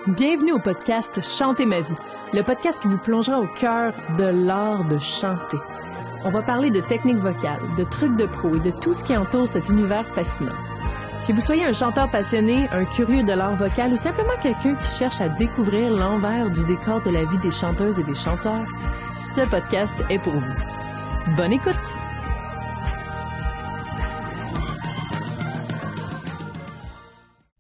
Bienvenue au podcast Chanter ma vie, le podcast qui vous plongera au cœur de l'art de chanter. On va parler de techniques vocales, de trucs de pro et de tout ce qui entoure cet univers fascinant. Que vous soyez un chanteur passionné, un curieux de l'art vocal ou simplement quelqu'un qui cherche à découvrir l'envers du décor de la vie des chanteuses et des chanteurs, ce podcast est pour vous. Bonne écoute!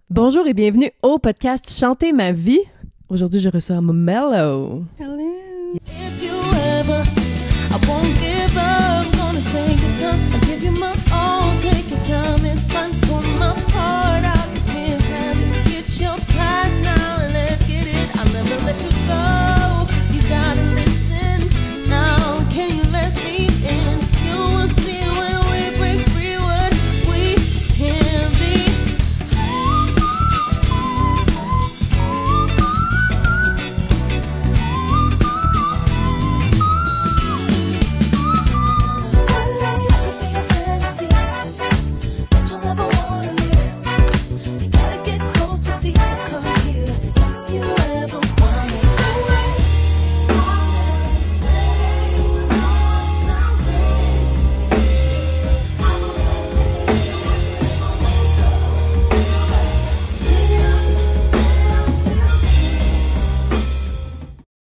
Bonjour et bienvenue au podcast Chanter ma vie. Aujourd'hui, je reçois Mellow. Hello. If you ever, I won't give up. Gonna take your time. I'll give you my all. Take your time. It's fun. Pull my heart out. You can't have it. Get your past now and let's get it. I'll never let you go. You gotta listen now. Can you let me in? You will see when we break free what we can be.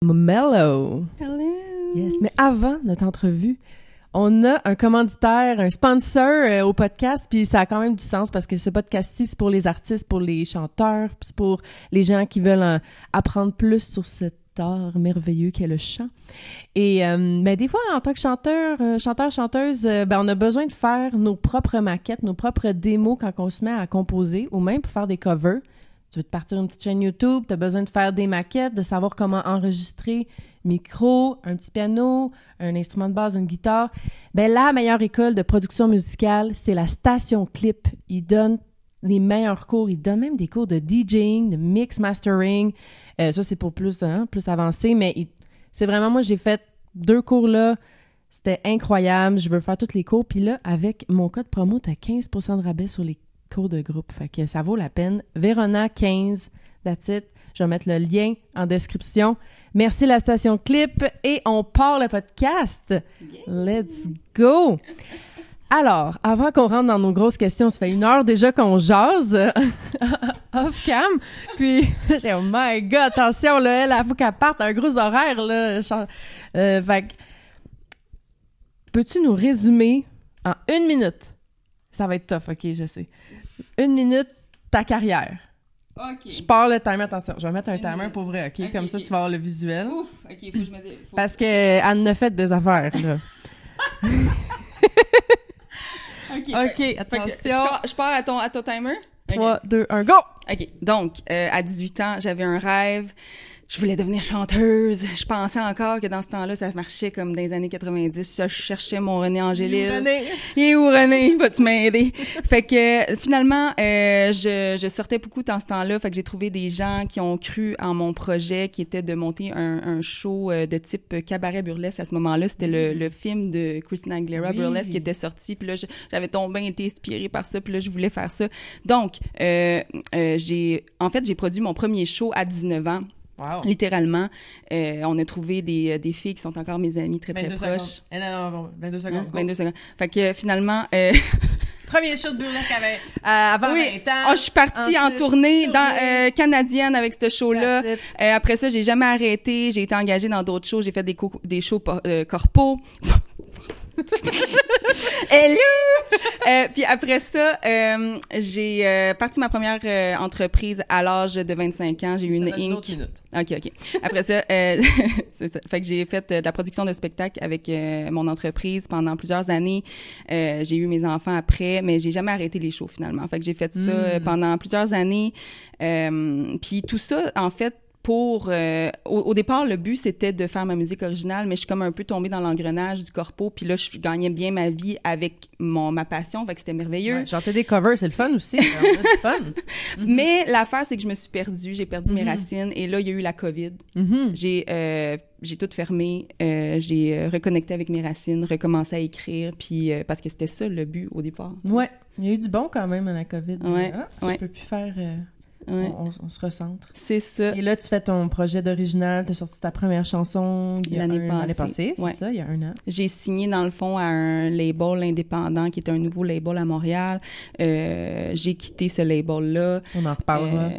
Mellow. Hello. Yes, mais avant notre entrevue, on a un commanditaire, un sponsor au podcast, puis ça a quand même du sens parce que ce podcast-ci, c'est pour les artistes, pour les chanteurs, puis c'est pour les gens qui veulent apprendre plus sur cet art merveilleux qu'est le chant. Et des fois, en tant que chanteuse, on a besoin de faire nos propres maquettes, nos propres démos quand on se met à composer, ou même pour faire des covers. Tu veux te partir une petite chaîne YouTube, tu as besoin de faire des maquettes, de savoir comment enregistrer, micro, un petit piano, un instrument de base, une guitare. La meilleure école de production musicale, c'est la Station Clip. Ils donnent les meilleurs cours. Ils donnent même des cours de DJing, de mix mastering. Ça, c'est pour plus avancé, mais c'est vraiment, moi, j'ai fait 2 cours là. C'était incroyable. Je veux faire tous les cours. Puis là, avec mon code promo, tu as 15% de rabais sur les cours de groupe. Fait que ça vaut la peine. Verona 15, that's it. Je vais mettre le lien en description. Merci la Station Clip et on part le podcast. Let's go! Alors, avant qu'on rentre dans nos grosses questions, ça fait 1 heure déjà qu'on jase off-cam. Puis, j'ai oh my God, attention, là, il faut qu'elle parte un gros horaire, là. Fait que, peux-tu nous résumer en 1 minute? Ça va être tough, OK, je sais. 1 minute, ta carrière. OK. Je pars le timer, attention. Je vais mettre un timer pour vrai, OK? Comme ça, tu vas avoir le visuel. Ouf. OK, faut que je me dé... Parce qu'elle ne fait des affaires, là. OK, attention. Je pars à ton timer? 3, 2, 1, go! OK. Donc, à 18 ans, j'avais un rêve. Je voulais devenir chanteuse. Je pensais encore que dans ce temps-là, ça marchait comme dans les années 90. Je cherchais mon René Angélil. Il est où, René? Vas-tu m'aider? Fait que, finalement, je sortais beaucoup dans ce temps-là. Fait que j'ai trouvé des gens qui ont cru en mon projet, qui était de monter un show de type cabaret burlesque. À ce moment-là, c'était le film de Christina Aguilera, Burlesque, qui était sorti. Puis là, j'avais tombé été inspirée par ça. Puis là, je voulais faire ça. Donc, j'ai produit mon premier show à 19 ans. Wow. Littéralement, on a trouvé des filles qui sont encore mes amies très, très proches. Non, 22 secondes. 22 secondes. Fait que finalement... Premier show de burlesque avant 20 ans. Je suis partie en tournée canadienne avec ce show-là. Après ça, j'ai jamais arrêté. J'ai été engagée dans d'autres shows. J'ai fait des shows corpo. Hello! Puis après ça, j'ai parti ma première entreprise à l'âge de 25 ans. J'ai eu une Inc. OK. Après ça, c'est ça. Fait que j'ai fait de la production de spectacles avec mon entreprise pendant plusieurs années. J'ai eu mes enfants après, mais j'ai jamais arrêté les shows finalement. Fait que j'ai fait ça pendant plusieurs années. Puis tout ça, en fait, au départ, le but, c'était de faire ma musique originale, mais je suis comme un peu tombée dans l'engrenage du corpo, puis là, je gagnais bien ma vie avec ma passion, fait que c'était merveilleux. Ouais, chanter des covers, c'est le fun aussi. On a du fun. Mais l'affaire, c'est que je me suis perdue, j'ai perdu mes racines, et là, il y a eu la COVID. J'ai tout fermé, j'ai reconnecté avec mes racines, recommencé à écrire, puis parce que c'était ça le but au départ. Ouais, il y a eu du bon quand même à la COVID. Ouais, Je peux plus faire... Ouais. On se recentre. C'est ça. Et là, tu fais ton projet d'original, tu as sorti ta première chanson l'année passée, ouais. c'est ça, il y a 1 an. J'ai signé, dans le fond, à un label indépendant qui est un nouveau label à Montréal. J'ai quitté ce label-là. On en reparlera.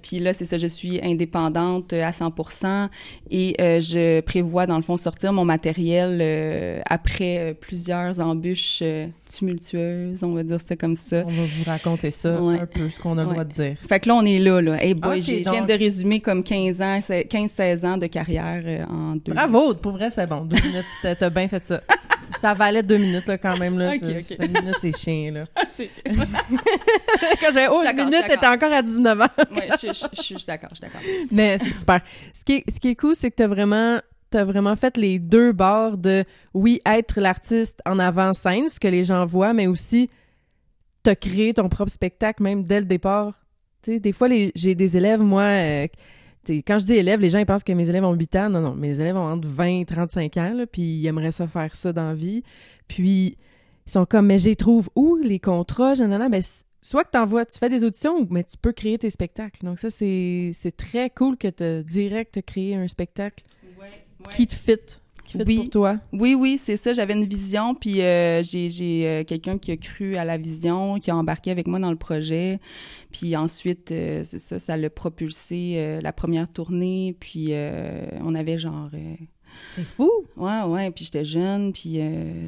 Puis là, c'est ça, je suis indépendante à 100% et je prévois, dans le fond, sortir mon matériel après plusieurs embûches tumultueuses, on va dire ça comme ça. On va vous raconter ça un peu, ce qu'on a le droit de dire. Fait que là, on est là. Hey boy, Okay, je viens de résumer comme 15-16 ans de carrière en 2 Bravo, minutes. pour vrai, c'est bon. 2 minutes, t'as bien fait ça. Ça valait 2 minutes, là, quand même. Là. Okay. 2 minutes, c'est chien, là. C'est... Quand j'avais 1 minute, t'étais encore à 19 ans. Ouais, je suis d'accord. Mais c'est super. Ce qui est cool, c'est que t'as vraiment fait les deux bords de, oui, être l'artiste en avant-scène, ce que les gens voient, mais aussi t'as créé ton propre spectacle, même dès le départ. Tu sais, des fois, j'ai des élèves, moi... quand je dis élèves, les gens ils pensent que mes élèves ont 8 ans. Non, mes élèves ont entre 20 et 35 ans, là, puis ils aimeraient ça faire ça dans la vie. Puis ils sont comme, mais j'y trouve où les contrats? Ben, soit que tu fais des auditions, mais tu peux créer tes spectacles. Donc ça, c'est très cool que tu direct créé un spectacle qui te fit. Pour toi. Oui, c'est ça. J'avais une vision, puis j'ai quelqu'un qui a cru à la vision, qui a embarqué avec moi dans le projet. Puis ensuite, c'est ça l'a propulsé la première tournée. Puis on avait genre... C'est fou! Ouais, puis j'étais jeune, puis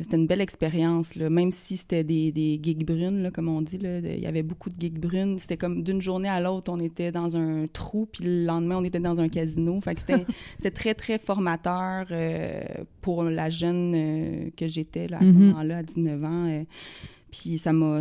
c'était une belle expérience, là. Même si c'était des gigs brunes, là, comme on dit, là, il y avait beaucoup de gigs brunes. C'était comme d'une journée à l'autre, on était dans un trou, puis le lendemain, on était dans un casino. Fait que c'était très, très formateur pour la jeune que j'étais là, à ce moment-là, à 19 ans. Puis ça m'a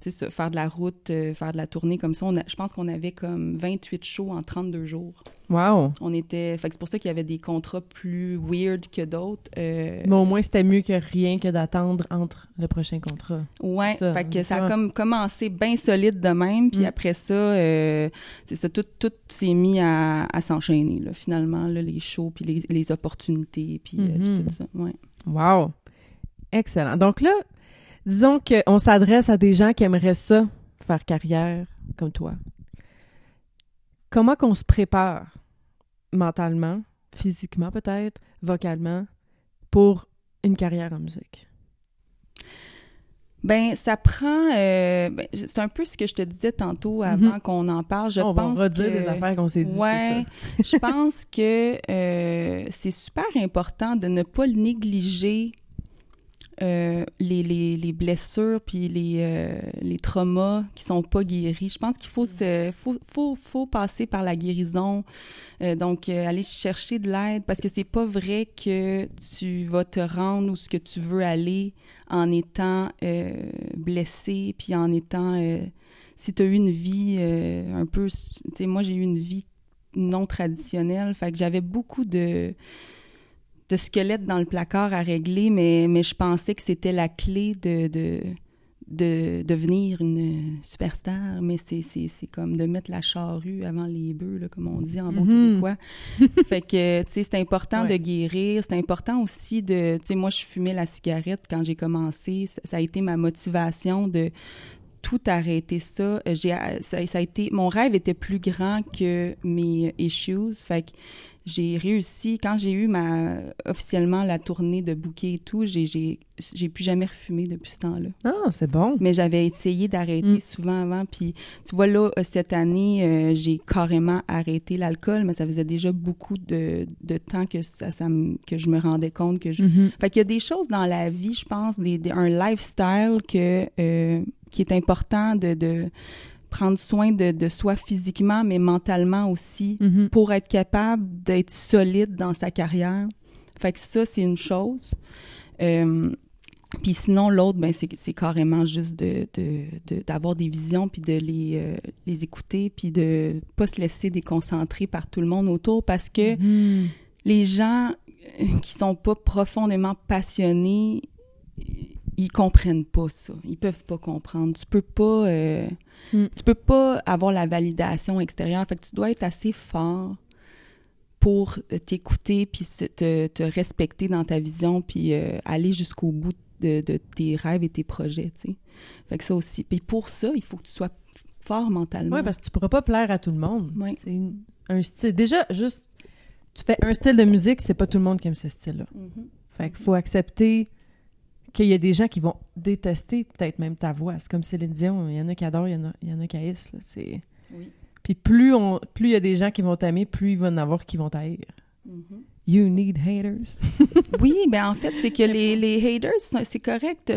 c'est ça, faire de la route, faire de la tournée comme ça. Je pense qu'on avait comme 28 shows en 32 jours. Wow! Fait que c'est pour ça qu'il y avait des contrats plus weird que d'autres. Mais au moins, c'était mieux que rien que d'attendre entre le prochain contrat. Ouais, fait que ça a comme commencé bien solide de même, puis après ça, c'est ça, tout s'est mis à s'enchaîner, là, finalement, là, les shows, puis les opportunités, puis tout ça, ouais. Wow! Excellent. Donc là, disons qu'on s'adresse à des gens qui aimeraient ça, faire carrière comme toi. Comment qu'on se prépare mentalement, physiquement peut-être, vocalement, pour une carrière en musique? Ben, ça prend... c'est un peu ce que je te disais tantôt avant qu'on en parle. On va redire des affaires qu'on s'est dit, ouais, je pense que c'est super important de ne pas négliger les blessures puis les traumas qui sont pas guéris. Je pense qu'il faut passer par la guérison, donc aller chercher de l'aide, parce que c'est pas vrai que tu vas te rendre où ce que tu veux aller en étant blessé, puis en étant si tu as eu une vie un peu, tu sais, moi j'ai eu une vie non traditionnelle, fait que j'avais beaucoup de squelettes dans le placard à régler, mais je pensais que c'était la clé de devenir une superstar, mais c'est comme de mettre la charrue avant les bœufs, là, comme on dit en bon québécois. Fait que, tu sais, c'est important de guérir, c'est important aussi de... Tu sais, moi, je fumais la cigarette quand j'ai commencé, ça a été ma motivation de tout arrêter ça. Ça a été... Mon rêve était plus grand que mes issues, fait que j'ai réussi, quand j'ai eu officiellement la tournée de bouquet et tout, j'ai plus jamais refumé depuis ce temps-là. Ah, c'est bon. Mais j'avais essayé d'arrêter souvent avant, puis tu vois, là, cette année, j'ai carrément arrêté l'alcool, mais ça faisait déjà beaucoup de temps que que je me rendais compte que Fait qu'il y a des choses dans la vie, je pense, un lifestyle qui est important de prendre soin de soi physiquement, mais mentalement aussi, pour être capable d'être solide dans sa carrière. Fait que ça, c'est une chose. Puis sinon, l'autre, ben c'est carrément juste d'avoir des visions, puis de les écouter, puis de pas se laisser déconcentrer par tout le monde autour, parce que les gens qui sont pas profondément passionnés, ils comprennent pas ça. Ils peuvent pas comprendre. Tu peux pas avoir la validation extérieure. Fait que tu dois être assez fort pour t'écouter puis te respecter dans ta vision puis aller jusqu'au bout de tes rêves et tes projets, tu sais. Fait que ça aussi. Puis pour ça, il faut que tu sois fort mentalement. Oui, parce que tu pourras pas plaire à tout le monde. Oui. C'est un style. Déjà, juste, tu fais un style de musique, c'est pas tout le monde qui aime ce style-là. Fait qu'il faut accepter qu'il y a des gens qui vont détester peut-être même ta voix. C'est comme Céline Dion. Il y en a qui adorent, il y en a qui haïssent. Là. C'est... Oui. Puis plus il y a des gens qui vont t'aimer, plus il va y en avoir qui vont t'haïr. You need haters. Oui, ben en fait, c'est que les haters, c'est correct.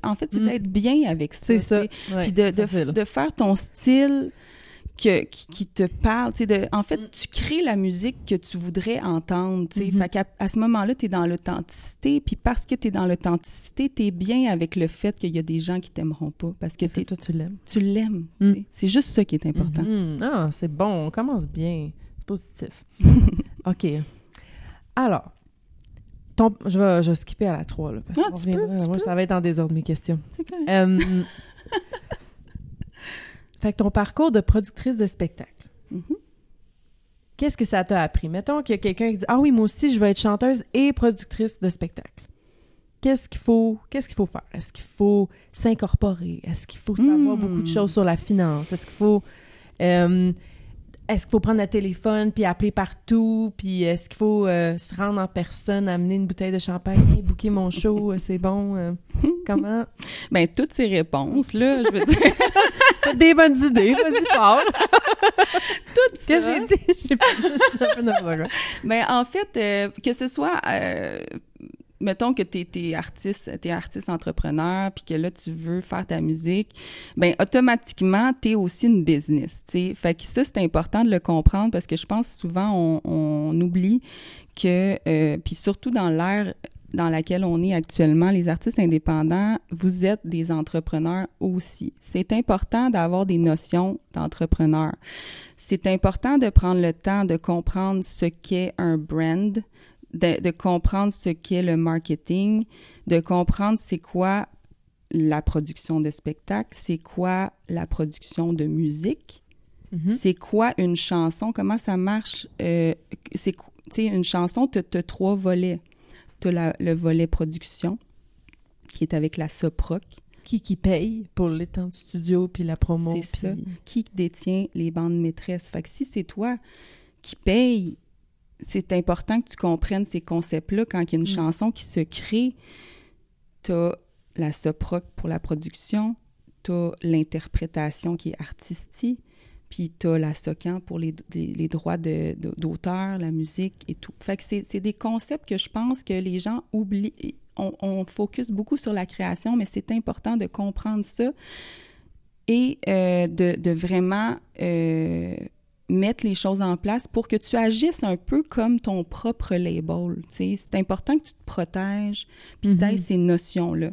En fait, c'est d'être bien avec ça. C'est ça. Ouais, puis de faire ton style qui te parle. En fait, tu crées la musique que tu voudrais entendre. Fait qu'à ce moment-là, tu es dans l'authenticité. Puis parce que tu es dans l'authenticité, tu es bien avec le fait qu'il y a des gens qui t'aimeront pas. Parce que toi, tu l'aimes. Tu l'aimes. C'est juste ça qui est important. Ah, c'est bon. On commence bien. C'est positif. OK. Alors, je vais skipper à la 3. Là, parce moi, ça va être en désordre, mes questions. C'est correct. Fait que ton parcours de productrice de spectacle, qu'est-ce que ça t'a appris? Mettons qu'il y a quelqu'un qui dit « Ah oui, moi aussi, je veux être chanteuse et productrice de spectacle. » Qu'est-ce qu'il faut faire? Est-ce qu'il faut s'incorporer? Est-ce qu'il faut savoir beaucoup de choses sur la finance? Est-ce qu'il faut prendre le téléphone puis appeler partout? Puis est-ce qu'il faut se rendre en personne, amener une bouteille de champagne, booker mon show, c'est bon? Comment? Ben toutes ces réponses-là, je veux dire... C'est des bonnes idées, vas-y fort! Tout ça... Ce que j'ai dit, j'ai pas un peu n'importe quoi. Ben en fait, que ce soit... mettons que t'es artiste entrepreneur, puis que là, tu veux faire ta musique, ben automatiquement, t'es aussi une business, tu sais. Fait que ça, c'est important de le comprendre parce que je pense souvent, on oublie que, puis surtout dans l'ère dans laquelle on est actuellement, les artistes indépendants, vous êtes des entrepreneurs aussi. C'est important d'avoir des notions d'entrepreneur. C'est important de prendre le temps de comprendre ce qu'est un brand, de comprendre ce qu'est le marketing, de comprendre c'est quoi la production de spectacle, c'est quoi la production de musique, c'est quoi une chanson, comment ça marche. Une chanson, tu as 3 volets. Tu as le volet production, qui est avec la Soproc. Qui paye pour les temps de studio puis la promo. C'est ça. Qui détient les bandes maîtresses. Fait que si c'est toi qui paye, c'est important que tu comprennes ces concepts-là. Quand il y a une chanson qui se crée, tu as la Soproc pour la production, tu as l'interprétation qui est artistique, puis tu as la SOCAN pour les droits d'auteur, la musique et tout. Fait que c'est des concepts que je pense que les gens oublient. On focus beaucoup sur la création, mais c'est important de comprendre ça et de vraiment mettre les choses en place pour que tu agisses un peu comme ton propre label. T'sais. C'est important que tu te protèges puis que tu aies ces notions-là.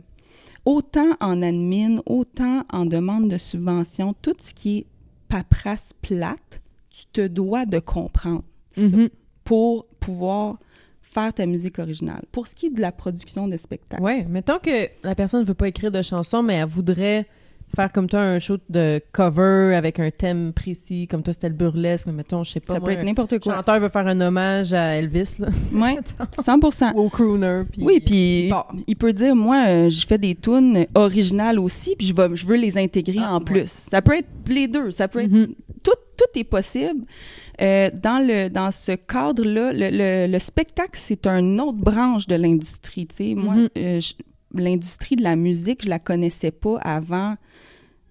Autant en admin, autant en demande de subvention, tout ce qui est paperasse plate, tu te dois de comprendre ça pour pouvoir faire ta musique originale. Pour ce qui est de la production de spectacle. Oui, mettons que la personne ne veut pas écrire de chansons, mais elle voudrait faire comme toi un show de cover avec un thème précis, comme toi c'était le burlesque, mais mettons, je sais pas. Ça peut être n'importe quoi. Le chanteur veut faire un hommage à Elvis, là. Oui, 100%. Ou au crooner. Oui, puis il peut dire, moi, je fais des tunes originales aussi, puis je veux les intégrer en plus. Ça peut être les deux, ça peut être... Tout est possible. Dans ce cadre-là, le spectacle, c'est une autre branche de l'industrie, tu sais. Moi, l'industrie de la musique, je la connaissais pas avant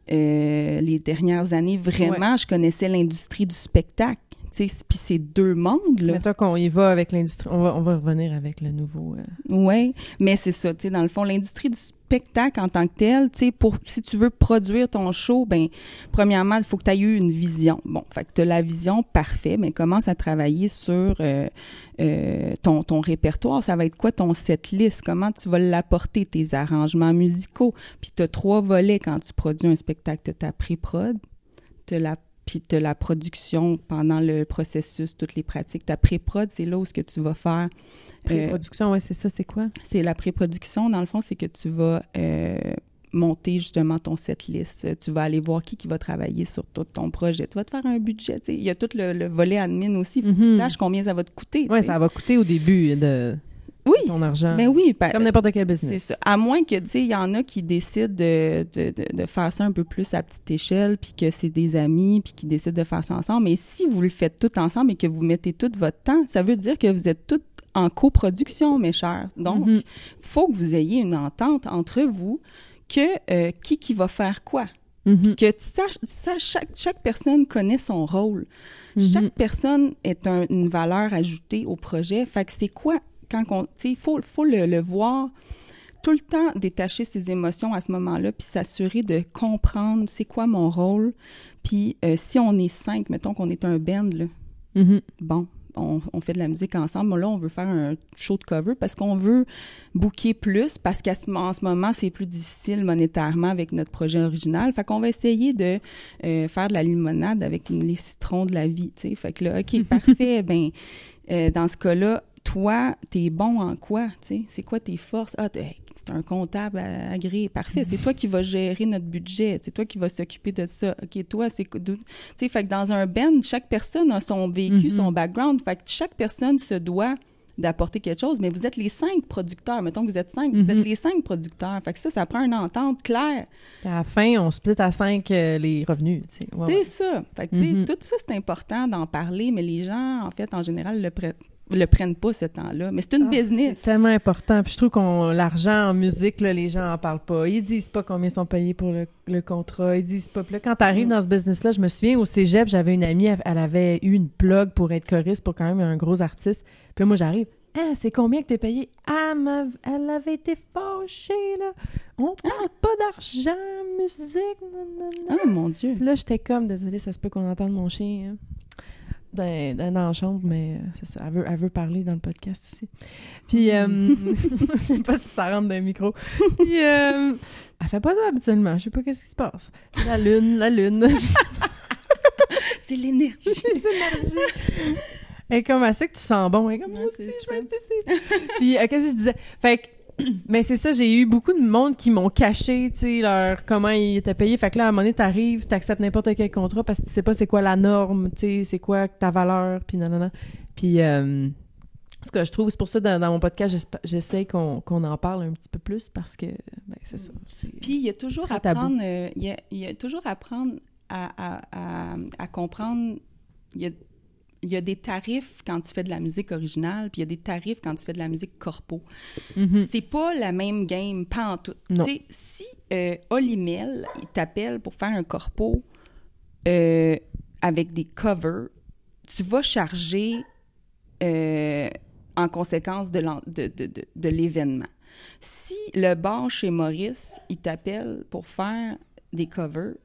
les dernières années. Vraiment, je connaissais l'industrie du spectacle. Puis c'est 2 mondes, là. Mettons qu'on y va avec l'industrie. On va revenir avec le nouveau... Oui, mais c'est ça, tu sais, dans le fond, l'industrie du spectacle en tant que tel, tu sais, si tu veux produire ton show, ben premièrement, il faut que tu aies eu une vision. Bon, fait que tu as la vision, parfait, mais commence à travailler sur ton répertoire. Ça va être quoi ton setlist? Comment tu vas l'apporter, tes arrangements musicaux? Puis tu as 3 volets quand tu produis un spectacle. Tu as ta pré-prod, puis tu as la production pendant le processus, toutes les pratiques. Ta pré-prod, c'est là où ce que tu vas faire. Pré-production, oui, c'est ça, c'est quoi? C'est la pré-production, dans le fond, c'est que tu vas monter justement ton setlist. Tu vas aller voir qui va travailler sur tout ton projet. Tu vas te faire un budget. Il y a tout le volet admin aussi. Il faut que tu saches combien ça va te coûter. Oui, ça va coûter au début de... Oui. ton argent. Ben oui. Comme n'importe quel C'est business. ça. À moins que, tu sais, il y en a qui décident de faire ça un peu plus à petite échelle, puis que c'est des amis, puis qui décident de faire ça ensemble. Mais si vous le faites tout ensemble et que vous mettez tout votre temps, ça veut dire que vous êtes toutes en coproduction, mes chers. Donc, il faut que vous ayez une entente entre vous que qui va faire quoi. Puis que chaque personne connaît son rôle. Chaque personne est une valeur ajoutée au projet. Fait que c'est quoi, tu sais, il faut le voir tout le temps, détacher ses émotions à ce moment-là, puis s'assurer de comprendre c'est quoi mon rôle. Puis si on est 5, mettons qu'on est un band, là, bon, on fait de la musique ensemble. Là, on veut faire un show de cover parce qu'on veut booker plus, parce qu'en ce moment, c'est plus difficile monétairement avec notre projet original. Fait qu'on va essayer de faire de la limonade avec les citrons de la vie, tu sais. Fait que là, OK, parfait, ben dans ce cas-là, toi, t'es bon en quoi, tu sais? C'est quoi tes forces? Ah, c'est un comptable agréé. Parfait, c'est toi qui vas gérer notre budget. C'est toi qui vas s'occuper de ça. OK, toi, c'est... Tu sais, fait que dans un band, chaque personne a son vécu, son background. Fait que chaque personne se doit d'apporter quelque chose, mais vous êtes les 5 producteurs. Mettons que vous êtes 5, vous êtes les 5 producteurs. Fait que ça prend une entente claire. À la fin, on split à 5 les revenus, tu sais. C'est ça. Fait que, tu sais, tout ça, c'est important d'en parler, mais les gens, en fait, en général, le prennent pas ce temps-là, mais c'est une business. C'est tellement important. Puis je trouve l'argent en musique, là, les gens en parlent pas. Ils disent pas combien ils sont payés pour le contrat. Ils disent pas. Puis là, quand t'arrives dans ce business-là, je me souviens, au cégep, j'avais une amie, elle avait eu une plug pour être choriste pour quand même un gros artiste. Puis là, moi, j'arrive. Ah, c'est combien que t'es payé? Ah, elle avait été fâchée, là. On parle pas d'argent, musique, nanana. Oh, mon Dieu. Puis là, j'étais comme, désolée, ça se peut qu'on entende mon chien, hein, dans la chambre, mais c'est ça. Elle veut parler dans le podcast aussi. Puis, je sais pas si ça rentre dans le micro. Puis, elle fait pas ça habituellement. Je sais pas qu'est-ce qui se passe. La lune. C'est l'énergie. C'est l'énergie. Elle est comme, elle sait que tu sens bon. Elle est comme, moi aussi, je vais être ici. Puis, qu'est-ce que je disais? Fait que, mais c'est ça, j'ai eu beaucoup de monde qui m'ont caché, tu sais, comment ils étaient payés. Fait que là, à un moment donné, t'arrives, t'acceptes n'importe quel contrat parce que tu sais pas c'est quoi la norme, tu sais, c'est quoi ta valeur, puis nanana. Puis, en tout cas, je trouve, c'est pour ça, dans mon podcast, j'essaie qu'on en parle un petit peu plus parce que, ben, c'est ça. Puis, il y a toujours à apprendre, il y a toujours à apprendre à comprendre, il y a des tarifs quand tu fais de la musique originale, puis il y a des tarifs quand tu fais de la musique corpo. C'est pas la même game, pas en tout. Tu sais, si Olimel, il t'appelle pour faire un corpo avec des covers, tu vas charger en conséquence de l'événement. Si le bar chez Maurice, il t'appelle pour faire des covers,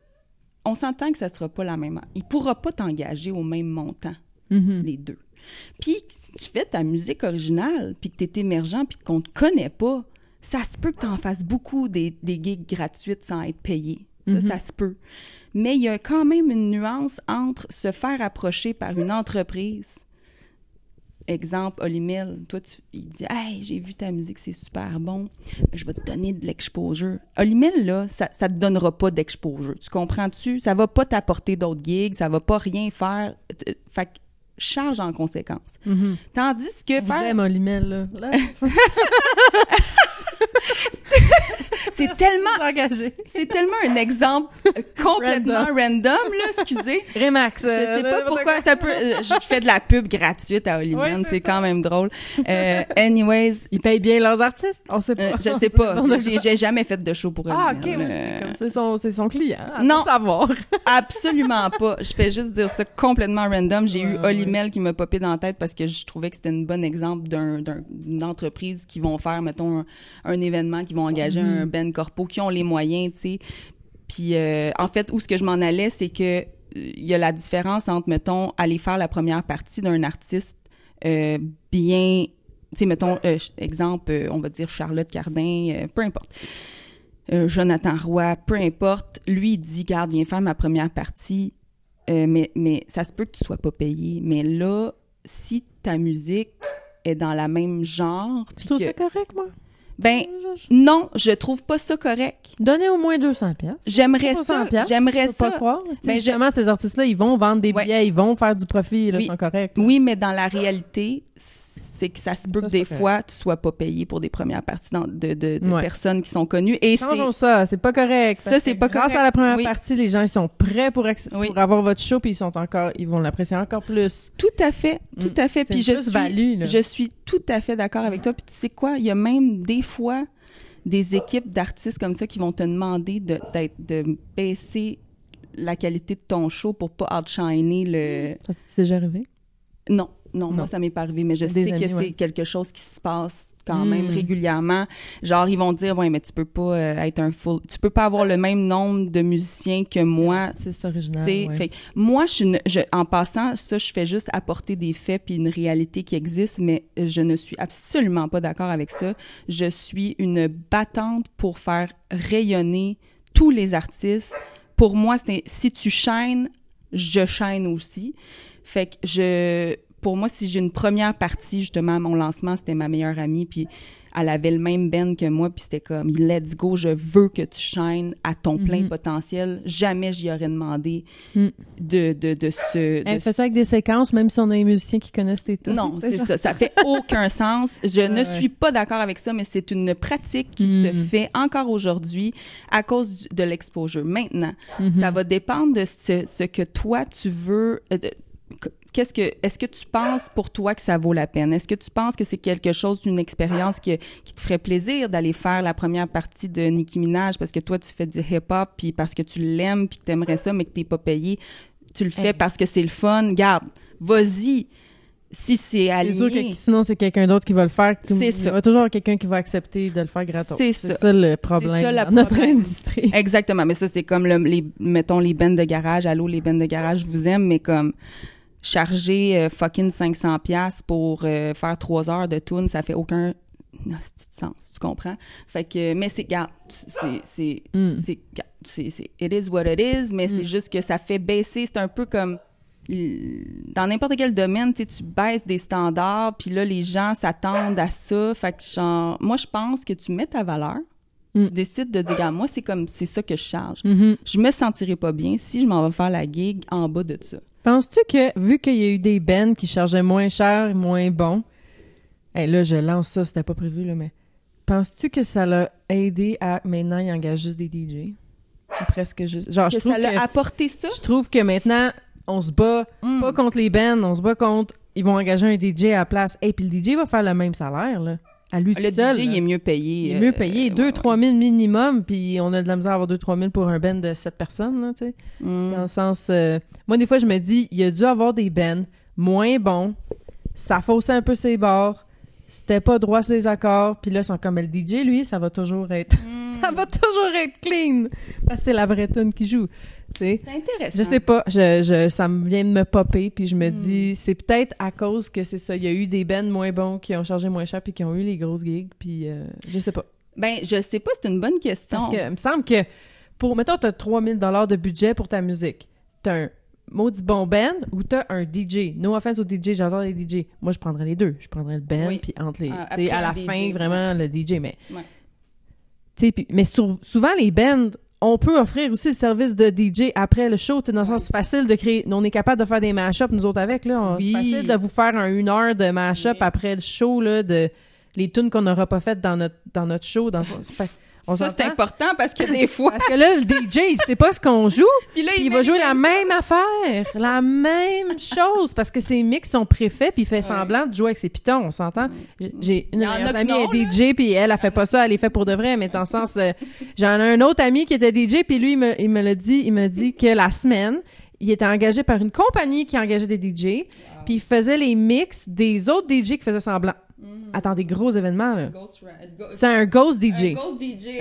on s'entend que ça sera pas la même. Il pourra pas t'engager au même montant. Les deux. Puis, si tu fais ta musique originale, puis que tu es émergent, puis qu'on te connaît pas, ça se peut que tu en fasses beaucoup des gigs gratuites sans être payé. Ça se peut. Mais il y a quand même une nuance entre se faire approcher par une entreprise. Exemple, Olimel, toi, il dit « Hey, j'ai vu ta musique, c'est super bon. Je vais te donner de l'exposure. » Olimel, là, ça te donnera pas d'exposure. Tu comprends-tu? Ça va pas t'apporter d'autres gigs, ça va pas rien faire. Fait que charge en conséquence. Tandis que Vous aime Olimel, là. C'est tellement un exemple complètement random, là, excusez. Remax. Je sais pas pourquoi ça peut... je fais de la pub gratuite à Olimel, c'est quand même drôle. Anyways... Ils payent bien leurs artistes? On sait pas. Je sais pas. J'ai jamais fait de show pour Olimel. Ah, OK. C'est son client. Non. Savoir. Absolument pas. Je fais juste dire ça complètement random. J'ai eu Olimel qui m'a popé dans la tête parce que je trouvais que c'était un bon exemple d'une entreprise qui vont faire, mettons, un événement, qui vont engager un band corpo, qui ont les moyens, tu sais. Puis, en fait, où ce que je m'en allais, c'est que il y a la différence entre, mettons, aller faire la première partie d'un artiste bien... Tu sais, mettons, exemple, on va dire Charlotte Cardin, peu importe. Jonathan Roy, peu importe. Lui, il dit, garde, viens faire ma première partie, mais ça se peut que tu sois pas payé. Mais là, si ta musique est dans la même genre... Tu trouves ça correct, moi? Ben, non, je trouve pas ça correct. Donnez au moins 200$. J'aimerais ça. J'aimerais Je peux ça. pas croire. Ben, Justement, ces artistes-là, ils vont vendre des Ouais. billets, ils vont faire du profit, là, Oui. ils sont corrects. Oui, mais dans la réalité, c'est que ça se peut Ça, que c'est des pas fois, tu sois pas payé pour des premières parties de Ouais. personnes qui sont connues. Et Changeons ça, c'est pas correct. Ça, Parce c'est que pas grâce correct. à la première Oui. partie, les gens ils sont prêts pour Oui. avoir votre show, puis ils vont l'apprécier encore plus. tout à fait, tout à fait. C'est Puis une plus-value, là. je suis tout à fait d'accord avec toi. Puis tu sais quoi, il y a même des fois des équipes d'artistes comme ça qui vont te demander de baisser la qualité de ton show pour pas outshiner le... Ça t'est déjà arrivé? Non, Non. moi, ça m'est pas arrivé, mais je Des sais amis, que c'est ouais. quelque chose qui se passe quand même régulièrement. Genre, ils vont dire, ouais, mais tu peux pas être un full... Tu peux pas avoir le même nombre de musiciens que moi. C'est original, Tu sais, ouais. fait que moi, en passant, ça, je fais juste apporter des faits puis une réalité qui existe, mais je ne suis absolument pas d'accord avec ça. Je suis une battante pour faire rayonner tous les artistes. Pour moi, c'est si tu shines, je shine aussi. Fait que pour moi, si j'ai une première partie, justement, à mon lancement, c'était ma meilleure amie, puis elle avait le même band que moi, puis c'était comme, let's go, je veux que tu shines à ton plein potentiel. Jamais j'y aurais demandé de ce... Elle fait ça avec des séquences, même si on a des musiciens qui connaissent tes tunes. Non, c'est ça. Ça fait aucun sens. Je ne suis pas d'accord avec ça, mais c'est une pratique qui se fait encore aujourd'hui à cause de l'exposure. Maintenant, ça va dépendre de ce que toi, tu veux... est-ce que tu penses pour toi que ça vaut la peine? Est-ce que tu penses que c'est quelque chose d'une expérience qui te ferait plaisir d'aller faire la première partie de Nicki Minaj parce que toi, tu fais du hip-hop puis parce que tu l'aimes puis que tu aimerais ça mais que t'es pas payé? Tu le fais parce que c'est le fun. Garde, vas-y. Si c'est aligné. C'est sûr que sinon, c'est quelqu'un d'autre qui va le faire. C'est Il ça. y aura toujours quelqu'un qui va accepter de le faire gratos. C'est ça. Le problème C'est ça, le dans notre problème. industrie. Exactement. Mais ça, c'est comme mettons les bands de garage. Allô, les bands de garage, je vous aime, mais comme charger fucking 500$ pour faire 3 heures de tune, ça fait aucun sens, tu comprends? Fait que, mais c'est, regarde, c'est it is what it is, mais c'est juste que ça fait baisser, c'est un peu comme dans n'importe quel domaine, tu baisses des standards, puis là, les gens s'attendent à ça. Fait que, genre, moi, je pense que tu mets ta valeur, tu décides de dire, regarde, moi, c'est ça que je charge. Je me sentirais pas bien si je m'en vais faire la gig en bas de ça. Penses-tu que, vu qu'il y a eu des bands qui chargeaient moins cher, moins bon, là, je lance ça, c'était pas prévu, là, mais penses-tu que ça l'a aidé à, maintenant, ils engagent juste des DJ? Ou presque juste. Genre, Que ça l'a apporté ça? Je trouve que maintenant, on se bat pas contre les bands, on se bat contre... Ils vont engager un DJ à la place. Et puis le DJ va faire le même salaire, là. À lui tout seul. Le DJ, il est mieux payé. Il est mieux payé. 2-3 000 minimum, puis on a de la misère à avoir 2-3 000 pour un band de 7 personnes, là, tu sais. Dans le sens... moi, des fois, je me dis, il a dû avoir des bands moins bons, ça faussait un peu ses bords, c'était pas droit sur les accords, puis là, ils sont comme le DJ, lui, ça va toujours être... ça va toujours être clean, parce que c'est la vraie tune qui joue. C'est intéressant. Je sais pas, ça me vient de me popper, puis je me dis, c'est peut-être à cause que c'est ça. Il y a eu des bands moins bons qui ont chargé moins cher, puis qui ont eu les grosses gigs, puis je sais pas. Ben, je sais pas, c'est une bonne question. Parce que, il me semble que, mettons, t'as 3 000 $ de budget pour ta musique. T'as un maudit bon band ou t'as un DJ. No offense au DJ, j'adore les DJ. Moi, je prendrais les deux. Je prendrais le band, puis entre les... tu sais, à la fin, vraiment, le DJ, mais... Ouais. Tu sais, mais souvent, les bands... On peut offrir aussi le service de DJ après le show, tu sais, dans le sens c'est facile de créer. On est capable de faire des mash-ups, nous autres, avec, là. Oui. C'est facile de vous faire 1 heure de mash-up après le show, là, de les tunes qu'on n'aura pas faites dans notre show. Ça, c'est important parce que des fois... Parce que là, le DJ, il sait pas ce qu'on joue, puis là, il va jouer la même affaire, la même chose, parce que ses mix sont préfaits, puis il fait semblant de jouer avec ses pitons, on s'entend? J'ai une de mes amies est DJ, puis elle fait pas ça, elle est fait pour de vrai, mais dans le sens... j'en ai un autre ami qui était DJ, puis lui, il me dit que la semaine, il était engagé par une compagnie qui engageait des DJ, puis il faisait les mix des autres DJ qui faisaient semblant. Attends, des gros événements, là. C'est un ghost DJ.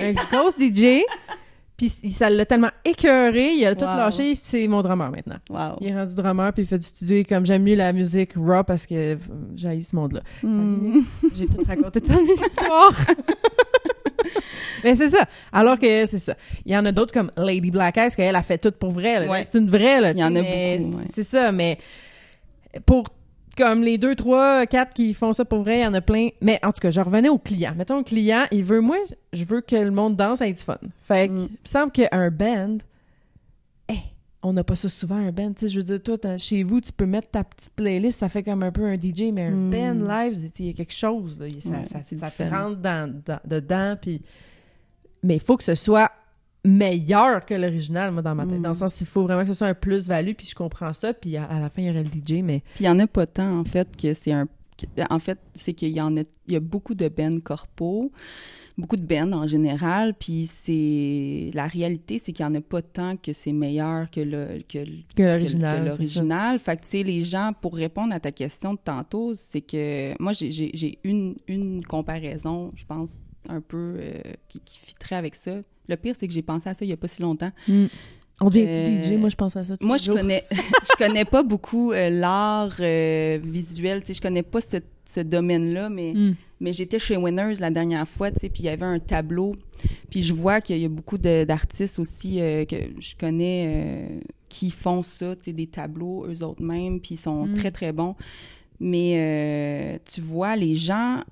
Un ghost DJ. Puis ça l'a tellement écœuré, il a tout lâché, c'est mon drummer maintenant. Wow. Il est rendu drummer, puis il fait du studio, comme j'aime mieux la musique raw parce que j'haïs ce monde-là. J'ai tout raconté toute une histoire. Mais c'est ça. Alors que c'est ça. Il y en a d'autres comme Lady Black Eyes, qu'elle a fait tout pour vrai. Là. Ouais. C'est une vraie, là. Il y en a mais beaucoup. Ouais. C'est ça, mais pour comme les 2, 3, 4 qui font ça pour vrai, il y en a plein. Mais en tout cas, je revenais au client. Mettons, le client, il veut, moi, je veux que le monde danse avec du fun. Fait que, il me semble qu'un band, on n'a pas ça souvent, un band. Tu sais, je veux dire, toi, chez vous, tu peux mettre ta petite playlist, ça fait comme un peu un DJ, mais un band live, il y a quelque chose, là. Ça te rentre dedans, puis... Mais il faut que ce soit meilleur que l'original, moi, dans ma tête. Dans le sens, il faut vraiment que ce soit un plus-value, puis je comprends ça, puis à la fin, il y aurait le DJ, mais... Puis il y en a pas tant, en fait, que c'est un... En fait, c'est qu'il y a beaucoup de bands corpos, beaucoup de bands en général, puis c'est... La réalité, c'est qu'il y en a pas tant que c'est meilleur que l'original. Fait que, tu sais, les gens, pour répondre à ta question de tantôt, c'est que... Moi, j'ai une comparaison, je pense, un peu qui fitterait avec ça. Le pire, c'est que j'ai pensé à ça il y a pas si longtemps. On devient DJ, moi je pense à ça. Moi, je connais pas beaucoup l'art visuel, tu sais, je connais pas ce domaine-là, mais j'étais chez Winners la dernière fois, tu sais, puis il y avait un tableau, puis je vois qu'il y a beaucoup d'artistes aussi que je connais qui font ça, tu sais, des tableaux eux autres mêmes, puis ils sont très très bons. Mais tu vois, les gens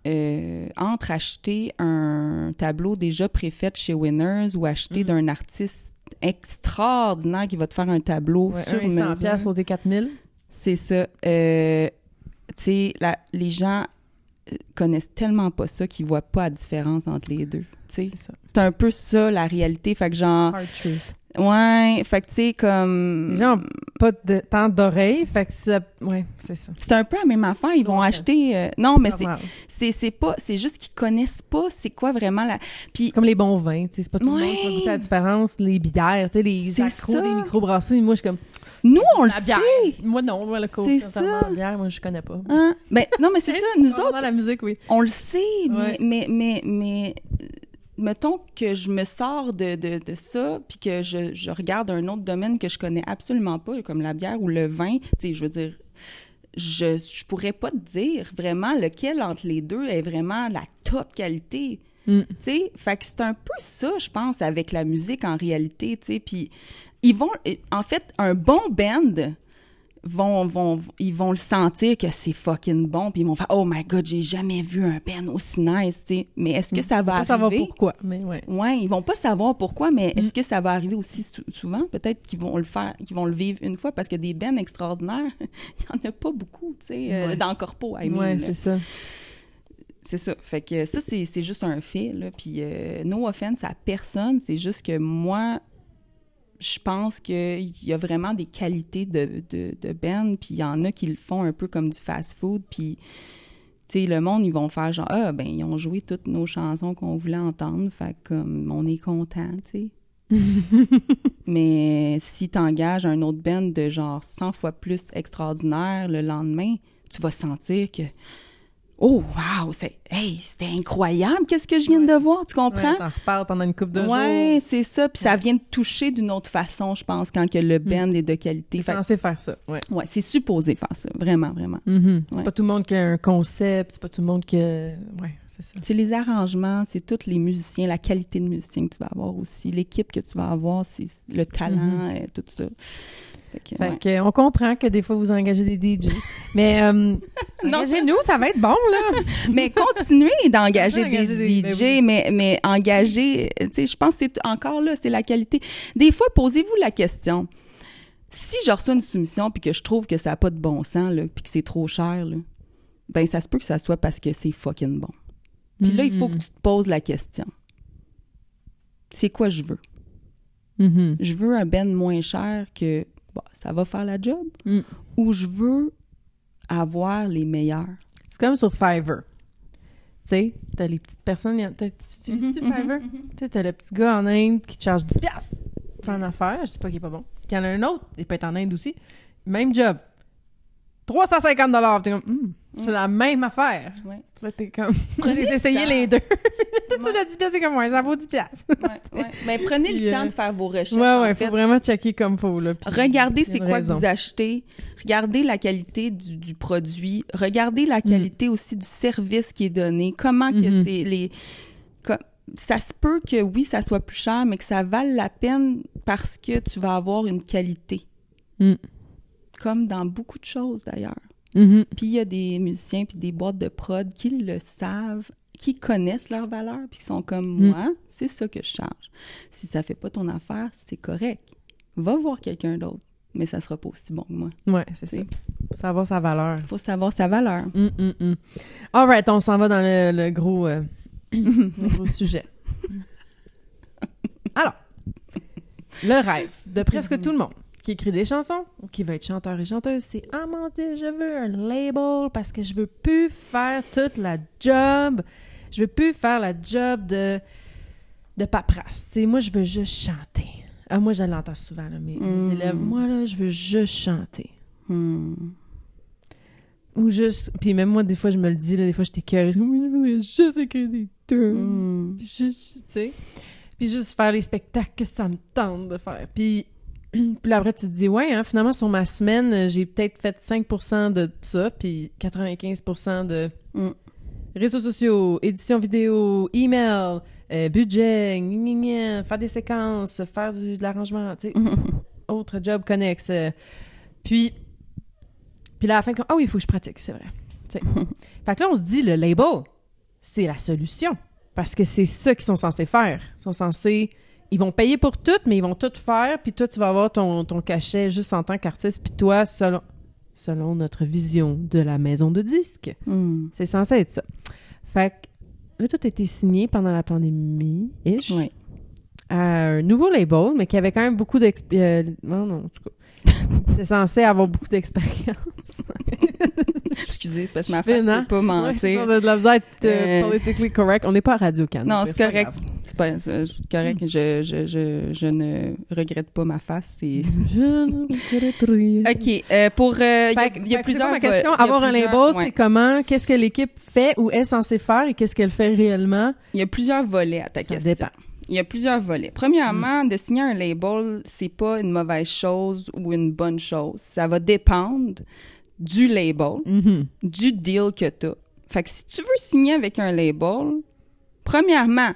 entre acheter un tableau déjà préfait chez Winners ou acheter d'un artiste extraordinaire qui va te faire un tableau sur mesure. 100$ au D4000. C'est ça. Tu sais, les gens connaissent tellement pas ça qu'ils voient pas la différence entre les deux. C'est un peu ça, la réalité. Fait que genre... Hard truth. Ouais, fait que tu sais, comme... Les gens ont pas tant d'oreilles, fait que ça... Ouais, c'est ça. C'est un peu la même affaire, ils vont acheter... Non, mais c'est pas... C'est juste qu'ils connaissent pas c'est quoi vraiment la... Puis... Comme les bons vins, tu sais, c'est pas tout le monde qui va goûter la différence, les bières, tu sais, les accros des microbrasseries, moi, je suis comme... Nous, on le bière. Sait! Moi, non, moi, le c'est ça. La bière, moi, je connais pas. Hein? Ben, non, mais c'est ça, nous autres... Dans la musique, oui. On le sait, mais mettons que je me sors de ça, puis que je regarde un autre domaine que je connais absolument pas, comme la bière ou le vin, tu sais, je veux dire, je pourrais pas te dire vraiment lequel entre les deux est vraiment la top qualité, tu sais, fait que c'est un peu ça, je pense, avec la musique en réalité, tu sais, puis ils vont, en fait, un bon band... ils vont le sentir que c'est fucking bon, puis ils vont faire « Oh my God, j'ai jamais vu un band aussi nice », tu sais. Mais est-ce que ça va arriver? Ils vont pas savoir pourquoi, mais ouais. Ouais, ils vont pas savoir pourquoi, mais est-ce que ça va arriver aussi souvent? Peut-être qu'ils vont le faire, qu'ils vont le vivre une fois, parce que des bands extraordinaires, il y en a pas beaucoup, tu sais, dans le corpo, I mean, ouais, c'est ça. C'est ça. Fait que ça, c'est juste un fait, là. Puis no offense à personne, c'est juste que moi... Je pense qu'il y a vraiment des qualités de band, puis il y en a qui le font un peu comme du fast-food, puis, tu sais, le monde, ils vont faire genre, ah, ben, ils ont joué toutes nos chansons qu'on voulait entendre, fait comme, on est content, tu sais. Mais si t'engages un autre band de genre 100 fois plus extraordinaire le lendemain, tu vas sentir que... Oh, wow! C'était incroyable! Qu'est-ce que je viens de voir? Tu comprends? Ouais, t'en reparles pendant une couple de jours. Ouais, c'est ça. Puis ça vient te toucher d'une autre façon, je pense, quand que le band est de qualité. C'est censé faire ça, ouais. Ouais, c'est supposé faire ça. Vraiment, vraiment. C'est pas tout le monde qui a un concept, c'est pas tout le monde qui a... Ouais, c'est ça. C'est les arrangements, c'est tous les musiciens, la qualité de musicien que tu vas avoir aussi, l'équipe que tu vas avoir, c'est le talent, tout ça. Fait que, on comprend que des fois, vous engagez des DJ. Mais engagez-nous, ça va être bon, là! Mais continuez d'engager des DJ, mais engager... Tu sais, je pense que c'est encore là, c'est la qualité. Des fois, posez-vous la question. Si je reçois une soumission puis que je trouve que ça n'a pas de bon sens, là, puis que c'est trop cher, là, ben ça se peut que ça soit parce que c'est fucking bon. Puis là, il faut que tu te poses la question. C'est quoi je veux? Je veux un band moins cher que... Bon, ça va faire la job, ou je veux avoir les meilleurs. C'est comme sur Fiverr. Tu sais, t'as les petites personnes... Tu utilises-tu Fiverr? Tu sais, t'as le petit gars en Inde qui te charge 10$ pour faire une affaire. Je dis pas qu'il est pas bon. Puis il y en a un autre, il peut être en Inde aussi. Même job. 350$. T'es comme, c'est la même affaire. Ouais. Là, t'es comme... J'ai essayé les deux. Tout ça, le 10$, c'est comme, ouais, ça vaut 10$. Ouais. Mais prenez le temps de faire vos recherches. Ouais, faut vraiment checker comme faut, là. Regardez c'est quoi que vous achetez. Regardez la qualité du produit. Regardez la qualité aussi du service qui est donné. Comment que c'est les... Ça se peut que, oui, ça soit plus cher, mais que ça vale la peine parce que tu vas avoir une qualité. Comme dans beaucoup de choses, d'ailleurs. Mhm. Puis il y a des musiciens puis des boîtes de prod qui le savent, qui connaissent leur valeur, puis qui sont comme moi, c'est ça que je charge. Si ça fait pas ton affaire, c'est correct. Va voir quelqu'un d'autre, mais ça sera pas aussi bon que moi. Ouais, c'est ça. Faut savoir sa valeur. Faut savoir sa valeur. All right, on s'en va dans le gros, le gros sujet. Alors, le rêve de presque tout le monde qui écrit des chansons ou qui veut être chanteur et chanteuse, c'est « Ah mon Dieu, je veux un label parce que je veux plus faire toute la job. Je veux plus faire la job de paperasse. Tu sais, moi, je veux juste chanter. » Ah, moi, je l'entends souvent, là, mes élèves. Moi, là, je veux juste chanter. Ou juste... Puis même moi, des fois, je me le dis, là, des fois, j'étais curieuse. Je voudrais juste écrire des tunes. Puis juste, tu sais. Puis juste faire les spectacles que ça me tente de faire. Puis là, après, tu te dis, ouais, hein, finalement, sur ma semaine, j'ai peut-être fait 5% de ça, puis 95% de réseaux sociaux, édition vidéo, email, budget, faire des séquences, faire de l'arrangement, tu sais, autre job connexe. Puis là, à la fin, ah oui, il faut que je pratique, c'est vrai. T'sais. Fait que là, on se dit, le label, c'est la solution. Parce que c'est ça qu'ils sont censés faire. Ils sont censés... Ils vont payer pour tout, mais ils vont tout faire, puis toi, tu vas avoir ton cachet juste en tant qu'artiste, puis toi, selon notre vision de la maison de disques. C'est censé être ça. Fait que là, tout a été signé pendant la pandémie-ish. Oui. À un nouveau label, mais qui avait quand même beaucoup d'expérience. Non, en tout cas. C'était censé avoir beaucoup d'expérience. Excusez, c'est parce que ma face ne peut pas mentir. Ouais, de la misère être politically correct. On n'est pas à Radio-Can. Non, c'est correct. C'est correct. Je ne regrette pas ma face. Je ne regrette rien. OK. Pour... Il y a plusieurs... Ma question, avoir un label, c'est comment? Qu'est-ce que l'équipe fait ou est censée faire et qu'est-ce qu'elle fait réellement? Il y a plusieurs volets à ta question. Dépend. Il y a plusieurs volets. Premièrement, de signer un label, c'est pas une mauvaise chose ou une bonne chose. Ça va dépendre du label, du deal que tu as. Fait que si tu veux signer avec un label, premièrement,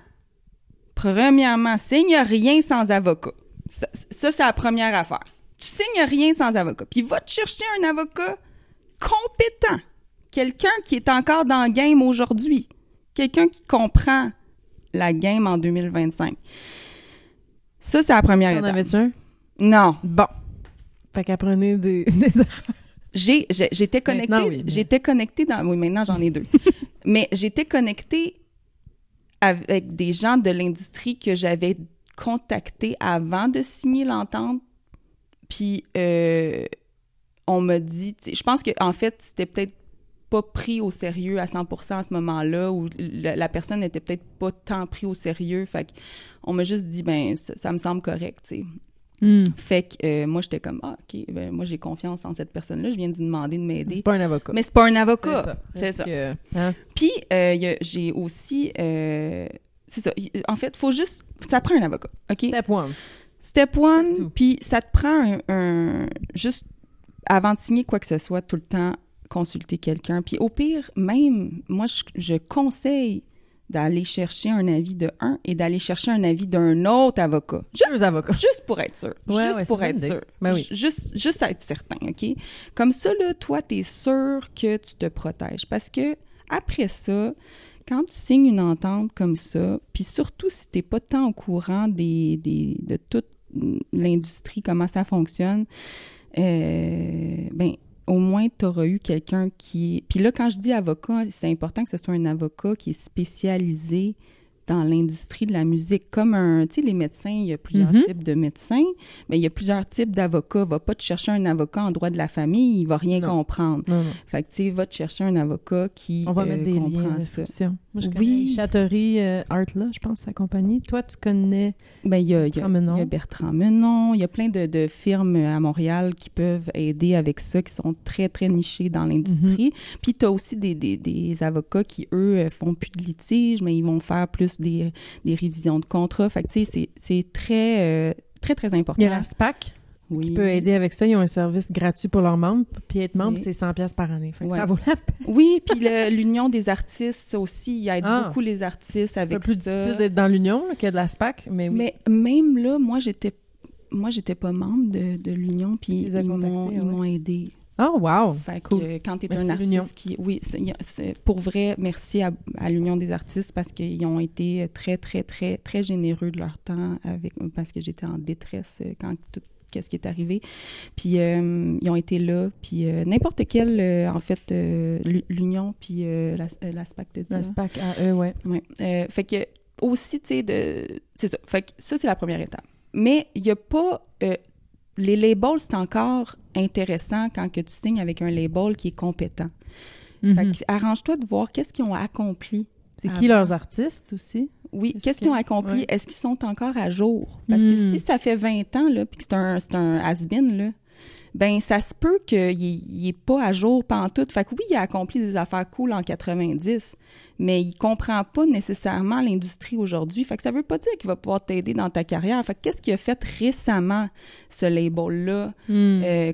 signe rien sans avocat. Ça, c'est la première affaire. Tu signes rien sans avocat. Puis va te chercher un avocat compétent. Quelqu'un qui est encore dans le game aujourd'hui. Quelqu'un qui comprend la game en 2025. Ça, c'est la première étape. T'en avais-tu un? Non. Bon. Fait qu'apprenez des erreurs. J'étais connectée. Maintenant, oui, mais... J'étais connectée dans... Oui, maintenant, j'en ai 2. Mais j'étais connectée avec des gens de l'industrie que j'avais contactés avant de signer l'entente. Puis, on m'a dit... Je pense qu'en fait, c'était peut-être pas pris au sérieux à 100% à ce moment-là, ou la personne n'était peut-être pas tant pris au sérieux. Fait qu'on m'a juste dit, ben ça me semble correct, tu sais. Fait que moi, j'étais comme, OK, ben moi, j'ai confiance en cette personne-là. Je viens de lui demander de m'aider. C'est pas un avocat. Mais c'est pas un avocat. C'est ça. Hein? Puis, j'ai aussi... c'est ça. En fait, faut juste... Ça prend un avocat, OK? Step one, puis ça te prend juste avant de signer quoi que ce soit, tout le temps, consulter quelqu'un. Puis au pire, même, moi, je conseille d'aller chercher un avis de un et d'aller chercher un avis d'un autre avocat. Deux avocats. Juste pour être sûr. Juste pour être sûr. Ben oui. Juste être certain, OK? Comme ça, là, toi, t'es sûr que tu te protèges. Parce que après ça, quand tu signes une entente comme ça, puis surtout si t'es pas tant au courant de toute l'industrie, comment ça fonctionne, ben au moins, tu auras eu quelqu'un qui... Puis là, quand je dis avocat, c'est important que ce soit un avocat qui est spécialisé dans l'industrie de la musique. Comme tu sais, les médecins, il y a plusieurs types de médecins, mais il y a plusieurs types d'avocats. Va pas te chercher un avocat en droit de la famille, il va rien comprendre. Non. Fait que, tu sais, va te chercher un avocat qui On va mettre des comprend liens ça. Moi, je connais Châteaurie Artla, je pense, sa compagnie. Toi, tu connais il y a Bertrand Menon, il y a plein de firmes à Montréal qui peuvent aider avec ça, qui sont très, très nichés dans l'industrie. Puis, tu as aussi des avocats qui, eux, font plus de litiges, mais ils vont faire plus des révisions de contrats. Fait que, tu sais, c'est très, très, très important. Il y a la SPAC qui peut aider avec ça. Ils ont un service gratuit pour leurs membres. Puis être membre, c'est 100$ par année. Fait que ça vaut la peine. Oui, puis l'Union des artistes aussi, il aide beaucoup les artistes avec ça. C'est plus difficile d'être dans l'Union que de la SPAC, mais oui. Mais même là, moi, j'étais pas membre de l'Union, puis ils m'ont aidé. Oh, wow! Fait Cool. que quand tu es Merci, un l'Union. artiste qui... Oui, pour vrai, merci à l'Union des artistes parce qu'ils ont été très, très, très, très généreux de leur temps parce que j'étais en détresse quand tout qu'est-ce qui est arrivé. Puis ils ont été là. Puis n'importe quel, en fait, l'Union, puis la SPAC, t'as dit, La SPAC à eux, ouais. Ouais. Fait que aussi, tu sais, c'est ça. Fait que ça, c'est la première étape. Mais il n'y a pas... les labels, c'est encore intéressant quand que tu signes avec un label qui est compétent. Fait que arrange-toi de voir qu'est-ce qu'ils ont accompli. C'est qui leurs artistes aussi? Oui, qu'est-ce qu'ils ont accompli? Ouais. Est-ce qu'ils sont encore à jour? Parce que si ça fait 20 ans, là, puis que c'est un has-been, là, ben ça se peut qu'il n'est pas à jour pantoute. Fait que oui, il a accompli des affaires cool en 90, mais il comprend pas nécessairement l'industrie aujourd'hui. Fait que ça veut pas dire qu'il va pouvoir t'aider dans ta carrière. Fait que qu'est-ce qu'il a fait récemment, ce label-là?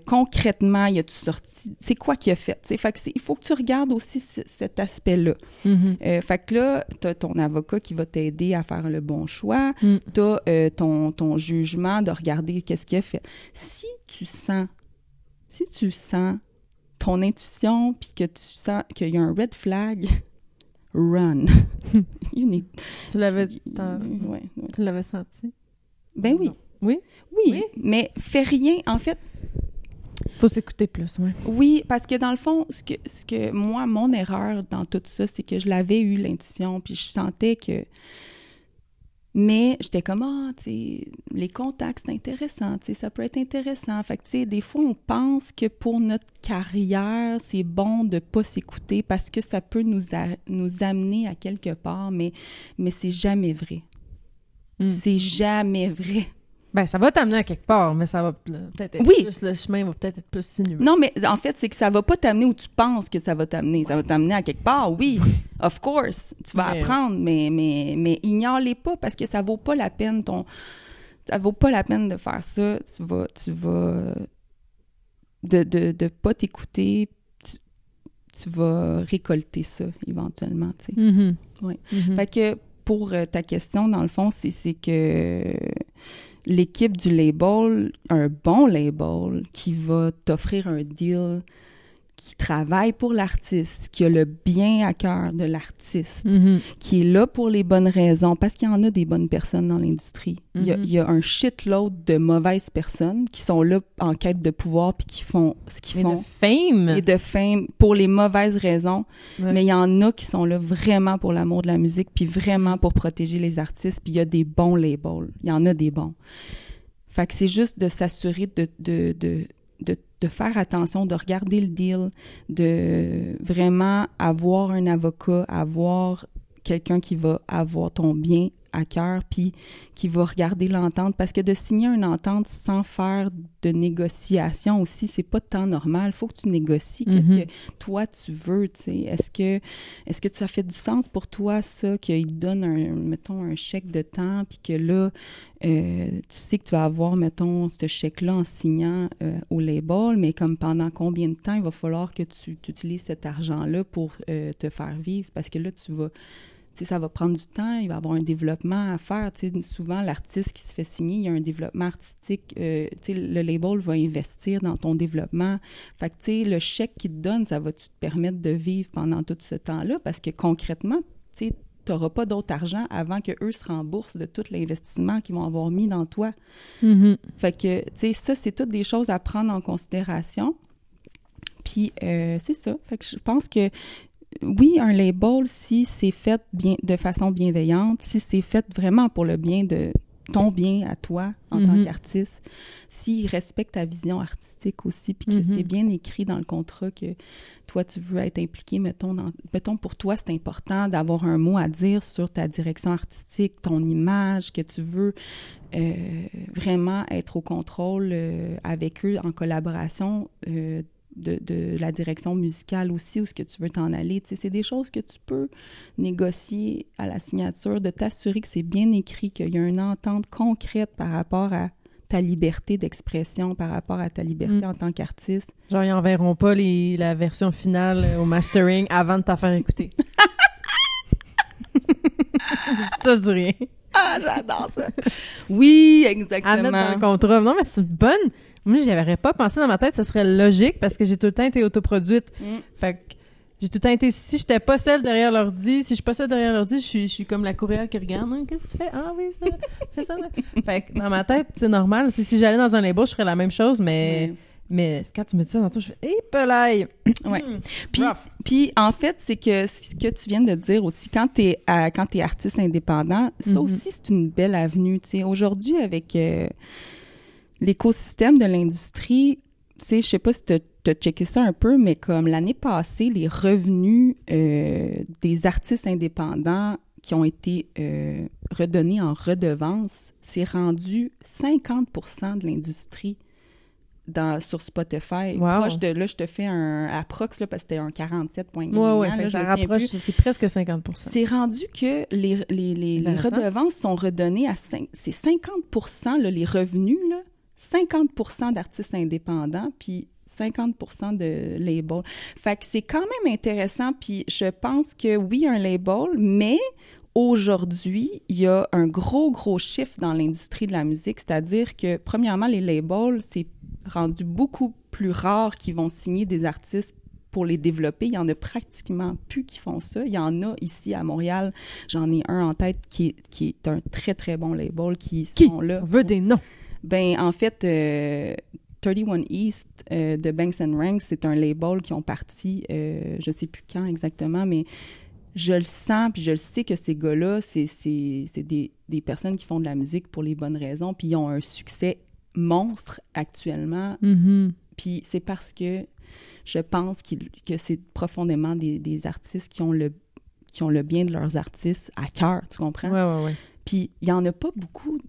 Concrètement, il a-tu sorti? C'est quoi qu'il a fait? T'sais? Fait que il faut que tu regardes aussi cet aspect-là. Fait que là, t'as ton avocat qui va t'aider à faire le bon choix. T'as ton jugement de regarder qu'est-ce qu'il a fait. Si tu sens ton intuition, puis que tu sens qu'il y a un red flag, run. Tu l'avais senti? Ben oui. Oui? Oui, mais fais rien. En fait... Faut s'écouter plus, oui. Oui, parce que dans le fond, ce que moi, mon erreur dans tout ça, c'est que je l'avais eu, l'intuition, puis je sentais que... Mais j'étais comme, tu sais, les contacts, c'est intéressant, tu sais, ça peut être intéressant. Fait que, tu sais, des fois, on pense que pour notre carrière, c'est bon de pas s'écouter parce que ça peut nous amener à quelque part, mais c'est jamais vrai. C'est jamais vrai. Ben, ça va t'amener à quelque part, mais ça va peut-être être plus... Le chemin va peut-être être plus sinueux. Non, mais en fait, c'est que ça va pas t'amener où tu penses que ça va t'amener. Ça va t'amener à quelque part, oui. Of course. Tu vas apprendre, mais ignore-les pas parce que ça vaut pas la peine ça vaut pas la peine de faire ça. Tu vas... De pas t'écouter, tu vas récolter ça, éventuellement, tu sais. Ouais. Fait que, pour ta question, dans le fond, c'est que... l'équipe du label, un bon label qui va t'offrir un deal qui travaille pour l'artiste, qui a le bien à cœur de l'artiste, qui est là pour les bonnes raisons, parce qu'il y en a des bonnes personnes dans l'industrie. Il y a un shitload de mauvaises personnes qui sont là en quête de pouvoir puis qui font ce qu'ils font. Et de fame pour les mauvaises raisons. Ouais. Mais il y en a qui sont là vraiment pour l'amour de la musique puis vraiment pour protéger les artistes. Puis il y a des bons labels. Il y en a des bons. Fait que c'est juste de s'assurer de faire attention, de regarder le deal, de vraiment avoir un avocat, avoir quelqu'un qui va avoir ton bien à cœur, puis qui va regarder l'entente, parce que de signer une entente sans faire de négociation aussi, c'est pas tant normal. Il faut que tu négocies. Qu'est-ce que toi, tu veux, tu sais? Est-ce que ça fait du sens pour toi, ça, qu'il te donne, mettons, un chèque de temps, puis que là, tu sais que tu vas avoir, mettons, ce chèque-là en signant au label, mais comme pendant combien de temps il va falloir que tu utilises cet argent-là pour te faire vivre? Parce que là, ça va prendre du temps, il va y avoir un développement à faire. Souvent, l'artiste qui se fait signer, il y a un développement artistique. Le label va investir dans ton développement. Fait que, le chèque qu'il te donne, ça va-tu te permettre de vivre pendant tout ce temps-là? Parce que concrètement, tu n'auras pas d'autre argent avant qu'eux se remboursent de tout l'investissement qu'ils vont avoir mis dans toi. Fait que, ça, c'est toutes des choses à prendre en considération. Puis, c'est ça. Fait que je pense que oui, un label, si c'est fait de façon bienveillante, si c'est fait vraiment pour le bien de ton bien à toi en tant qu'artiste, s'il respecte ta vision artistique aussi, puis que c'est bien écrit dans le contrat que toi, tu veux être impliqué, mettons pour toi, c'est important d'avoir un mot à dire sur ta direction artistique, ton image, que tu veux vraiment être au contrôle avec eux en collaboration de la direction musicale aussi, où est-ce que tu veux t'en aller. C'est des choses que tu peux négocier à la signature, de t'assurer que c'est bien écrit, qu'il y a une entente concrète par rapport à ta liberté d'expression, par rapport à ta liberté en tant qu'artiste. Genre, ils n'enverront pas la version finale au mastering avant de t'en faire écouter. Ça, je dis rien. Ah, j'adore ça! Oui, exactement! À mettre dans le contrat. Non, mais c'est une bonne... Moi, j'y avais pas pensé dans ma tête, ça serait logique parce que j'ai tout le temps été autoproduite. Fait que j'ai tout le temps été... Si j'étais pas celle derrière l'ordi, si je suis pas celle derrière l'ordi, je suis comme la courriel qui regarde. Hein, qu'est-ce que tu fais? Ah oui, ça, fais ça. Là. Fait que dans ma tête, c'est normal. Si j'allais dans un label, je ferais la même chose, mais quand tu me dis ça tantôt, je fais « Hé, pelaille! » Ouais. Puis, en fait, c'est que ce que tu viens de dire aussi, quand t'es artiste indépendant, ça aussi, c'est une belle avenue. Tu sais, aujourd'hui, avec l'écosystème de l'industrie, tu sais, je sais pas si t'as checké ça un peu, mais comme l'année passée, les revenus des artistes indépendants qui ont été redonnés en redevance, c'est rendu 50% de l'industrie sur Spotify. Wow. Proche de, là, je te fais un approx, là, parce que c'était un 47,1 Ouais, ça rapproche, c'est presque 50%. C'est rendu que les redevances sont redonnées à c'est 50%, là, les revenus, là, 50% d'artistes indépendants, puis 50% de label. Fait que c'est quand même intéressant, puis je pense que oui, un label, mais aujourd'hui, il y a un gros chiffre dans l'industrie de la musique, c'est-à-dire que, premièrement, les labels, c'est rendu beaucoup plus rare qu'ils vont signer des artistes pour les développer. Il y en a pratiquement plus qui font ça. Il y en a ici à Montréal. J'en ai un en tête qui est un très, très bon label qui sont là. On veut des noms. Ben, en fait, 31 East de Banks & Ranks, c'est un label qui ont parti, je sais plus quand exactement, mais je le sens, puis je le sais que ces gars-là, c'est des personnes qui font de la musique pour les bonnes raisons, puis ils ont un succès monstre actuellement. Puis c'est parce que je pense que c'est profondément des artistes qui ont le bien de leurs artistes à cœur, tu comprends? Ouais. Puis il y en a pas beaucoup,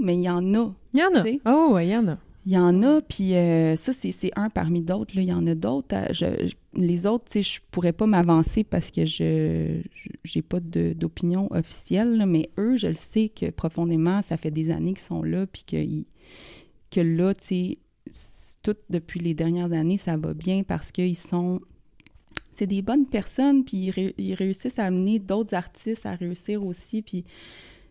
mais il y en a. Il y en a. T'sais? Oh, ouais, il y en a. Il y en a, puis ça, c'est un parmi d'autres. Là. Il y en a d'autres. Les autres, tu sais, je pourrais pas m'avancer parce que j'ai pas d'opinion officielle, là, mais eux, je le sais que profondément, ça fait des années qu'ils sont là, puis que là, tu sais, tout depuis les dernières années, ça va bien parce qu'ils sont... C'est des bonnes personnes, puis ils réussissent à amener d'autres artistes à réussir aussi, puis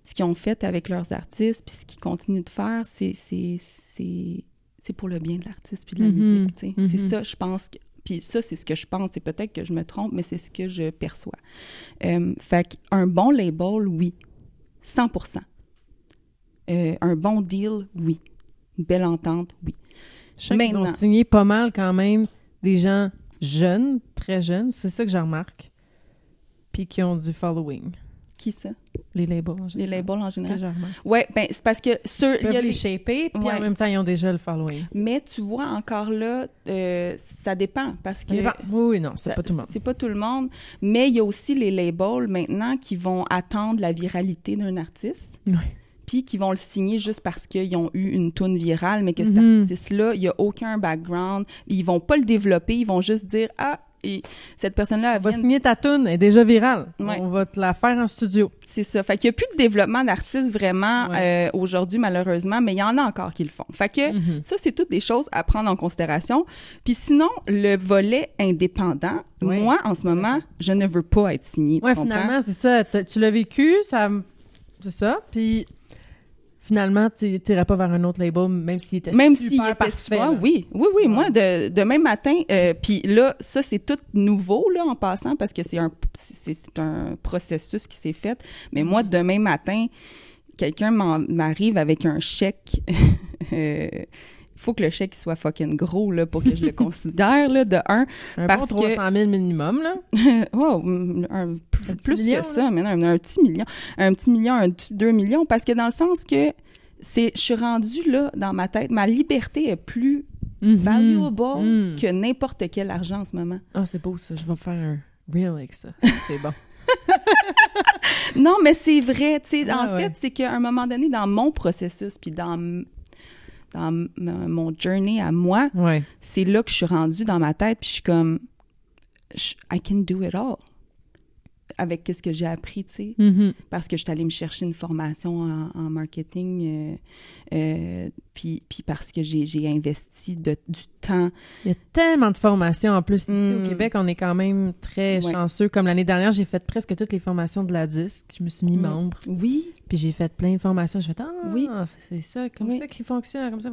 ce qu'ils ont fait avec leurs artistes, puis ce qu'ils continuent de faire, c'est pour le bien de l'artiste puis de la musique, tu sais. C'est ça, je pense. Puis ça, c'est ce que je pense. C'est peut-être que je me trompe, mais c'est ce que je perçois. Fait qu'un bon label, oui. 100%. Un bon deal, oui. Une belle entente, oui. Je sais qu'ils vont signer pas mal quand même des gens jeunes, très jeunes. C'est ça que je remarque. Puis qui ont du following. Qui ça? Les labels en général. Les labels en général. Oui, ben c'est parce que ils peuvent les shaper, puis en même temps, ils ont déjà le following. Mais tu vois, encore là, ça dépend, parce que... Oui, non, c'est pas tout le monde. C'est pas tout le monde, mais il y a aussi les labels, maintenant, qui vont attendre la viralité d'un artiste, puis qui vont le signer juste parce qu'ils ont eu une toune virale, mais que cet artiste-là, il n'y a aucun background, ils vont pas le développer, ils vont juste dire « Ah, et cette personne-là... » va signer ta toune, elle est déjà virale. Ouais. On va te la faire en studio. C'est ça. Fait qu'il n'y a plus de développement d'artistes vraiment aujourd'hui, malheureusement, mais il y en a encore qui le font. Fait que ça, c'est toutes des choses à prendre en considération. Puis sinon, le volet indépendant, moi, en ce moment, je ne veux pas être signée. Oui, finalement, c'est ça. Tu l'as vécu, c'est ça. Puis... Finalement, tu n'irais pas vers un autre label, même s'il était super parfait. Oui. Moi, demain matin, puis là, ça, c'est tout nouveau, là, en passant, parce que c'est un processus qui s'est fait. Mais moi, demain matin, quelqu'un m'arrive avec un chèque. Il faut que le chèque soit fucking gros, là, pour que je le considère, là, de un. Parce bon 300 000 minimum, là. Wow, plus million, que ça, mais non, un petit million. Un petit million, 2 millions, parce que dans le sens que je suis rendue, là, dans ma tête, ma liberté est plus valuable que n'importe quel argent en ce moment. Ah, c'est beau, ça. Je vais faire un reel avec ça. C'est bon. Non, mais c'est vrai, tu sais, en fait, c'est qu'à un moment donné, dans mon processus, puis dans mon journey à moi, c'est là que je suis rendue dans ma tête, puis je suis comme, I can do it all. Avec ce que j'ai appris, tu sais, parce que je suis allée me chercher une formation en marketing, puis parce que j'ai investi du temps. Il y a tellement de formations en plus ici au Québec, on est quand même très chanceux. Comme l'année dernière, j'ai fait presque toutes les formations de la disque, je me suis mis membre. Oui. Puis j'ai fait plein de formations, j'ai fait c'est ça, comme ça qu'il fonctionne, comme ça.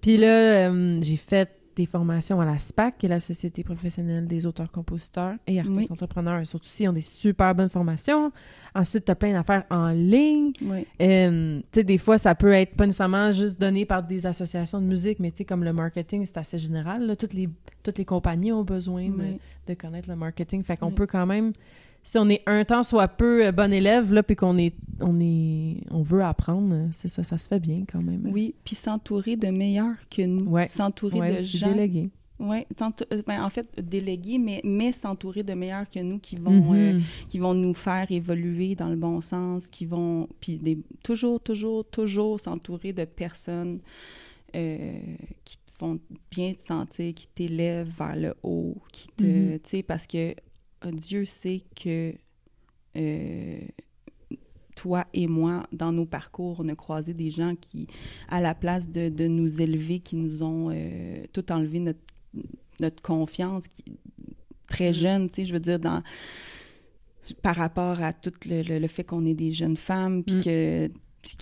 Puis là, j'ai fait des formations à la SPAC, qui est la Société professionnelle des auteurs, compositeurs et artistes entrepreneurs. Surtout s'ils ont des super bonnes formations. Ensuite, tu as plein d'affaires en ligne. Oui. Tu sais, des fois, ça peut être pas nécessairement juste donné par des associations de musique, mais tu sais, comme le marketing, c'est assez général. Là. Toutes les compagnies ont besoin de connaître le marketing. Fait qu'on peut quand même, si on est un temps soit peu bon élève, là, puis qu'on on veut apprendre, c'est ça se fait bien quand même. Oui, puis s'entourer de meilleurs que nous. Ouais. S'entourer de gens. Déléguer. Oui, en fait, déléguer, mais s'entourer de meilleurs que nous qui vont nous faire évoluer dans le bon sens, puis toujours s'entourer de personnes qui te font bien te sentir, qui t'élèvent vers le haut, tu sais, parce que Dieu sait que toi et moi, dans nos parcours, on a croisé des gens qui, à la place de nous élever, qui nous ont tout enlevé notre confiance, très jeune, tu sais, je veux dire, par rapport à tout le fait qu'on est des jeunes femmes, puis qu'il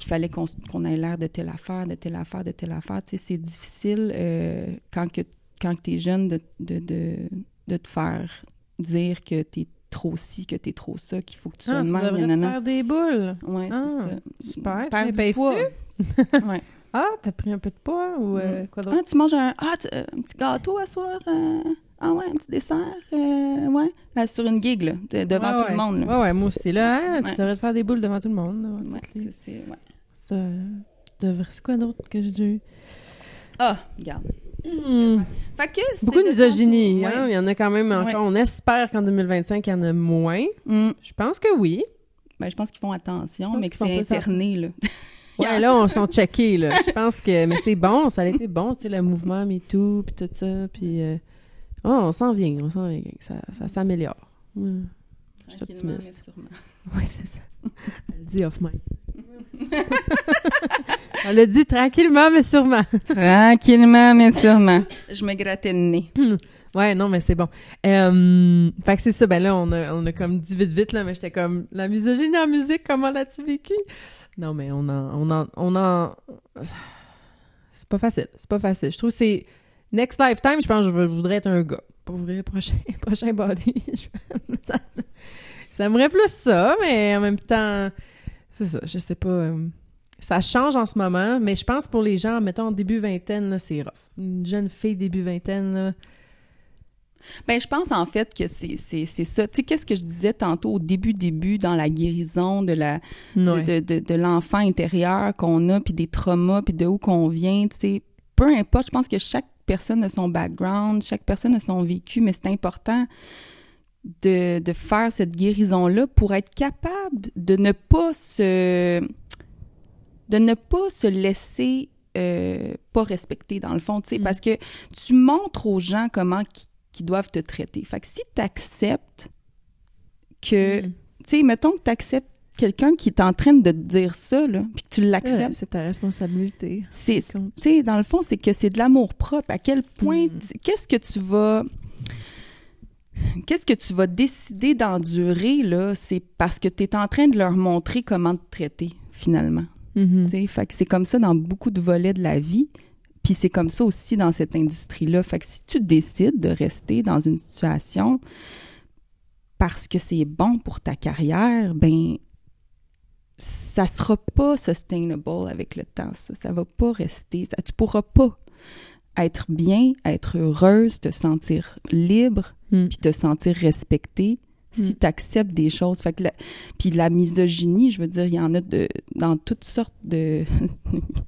fallait qu'on ait l'air de telle affaire, tu sais, c'est difficile quand t'es jeune de te faire dire que t'es trop ci, que t'es trop ça, qu'il faut que tu sois de même. Tu devrais faire des boules. Oui, c'est ça. Super. Perdre tu du poids. Ouais. Ah, t'as pris un peu de poids ou quoi d'autre? Ah, tu manges un petit gâteau à soir? Ah ouais, un petit dessert? Ouais. Sur une gig, là, devant tout le monde. Là. Ouais, moi aussi, là. Tu devrais te faire des boules devant tout le monde. Là, c'est quoi d'autre que j'ai eu? Ah, regarde. Fait que beaucoup de misogynie, hein? Il y en a quand même encore. On espère qu'en 2025, il y en a moins. Je pense que oui. Ben, je pense qu'ils font attention, mais que c'est interné, là. Ouais, là, on s'en checké, là. Je pense que... Mais c'est bon, ça a été bon, tu sais, le mouvement MeToo, puis tout ça, puis... on s'en vient, ça s'améliore. Je suis optimiste. Oui, c'est ça. Elle dit off-mic. On l'a dit tranquillement, mais sûrement. Tranquillement, mais sûrement. Je me grattais le nez. Ouais, non, mais c'est bon. Fait que c'est ça, ben là, on a comme dit vite, là, mais j'étais comme, la misogynie en musique, comment l'as-tu vécu? Non, mais on en... C'est pas facile. Je trouve que c'est... Next lifetime, je pense que je voudrais être un gars. Pour vrai, prochain body. J'aimerais plus ça, mais en même temps, c'est ça, je sais pas... Ça change en ce moment, mais je pense pour les gens, mettons, en début vingtaine, là, c'est rough. Une jeune fille début vingtaine, là... Ben, je pense en fait que c'est ça. Tu sais, qu'est-ce que je disais tantôt au début, dans la guérison de l'enfant intérieur qu'on a, puis des traumas, puis de où qu'on vient, tu sais. Peu importe, je pense que chaque personne a son background, chaque personne a son vécu, mais c'est important de faire cette guérison-là pour être capable de ne pas se laisser pas respecter, dans le fond, tu sais, parce que tu montres aux gens comment qui doivent te traiter. Fait que si tu acceptes que, tu sais, mettons que tu acceptes quelqu'un qui est en train de te dire ça, là, puis que tu l'acceptes. C'est ta responsabilité. Tu sais, dans le fond, c'est que c'est de l'amour propre. À quel point, qu'est-ce que tu vas décider d'endurer, là, c'est parce que tu es en train de leur montrer comment te traiter, finalement. Tu sais, fait que c'est comme ça dans beaucoup de volets de la vie. Puis c'est comme ça aussi dans cette industrie-là. Fait que si tu décides de rester dans une situation parce que c'est bon pour ta carrière, ben ça sera pas sustainable avec le temps, ça. Ça va pas rester. Tu pourras pas être bien, être heureuse, te sentir libre, puis te sentir respectée si tu acceptes des choses. Fait que puis la misogynie, je veux dire, il y en a dans toutes sortes de...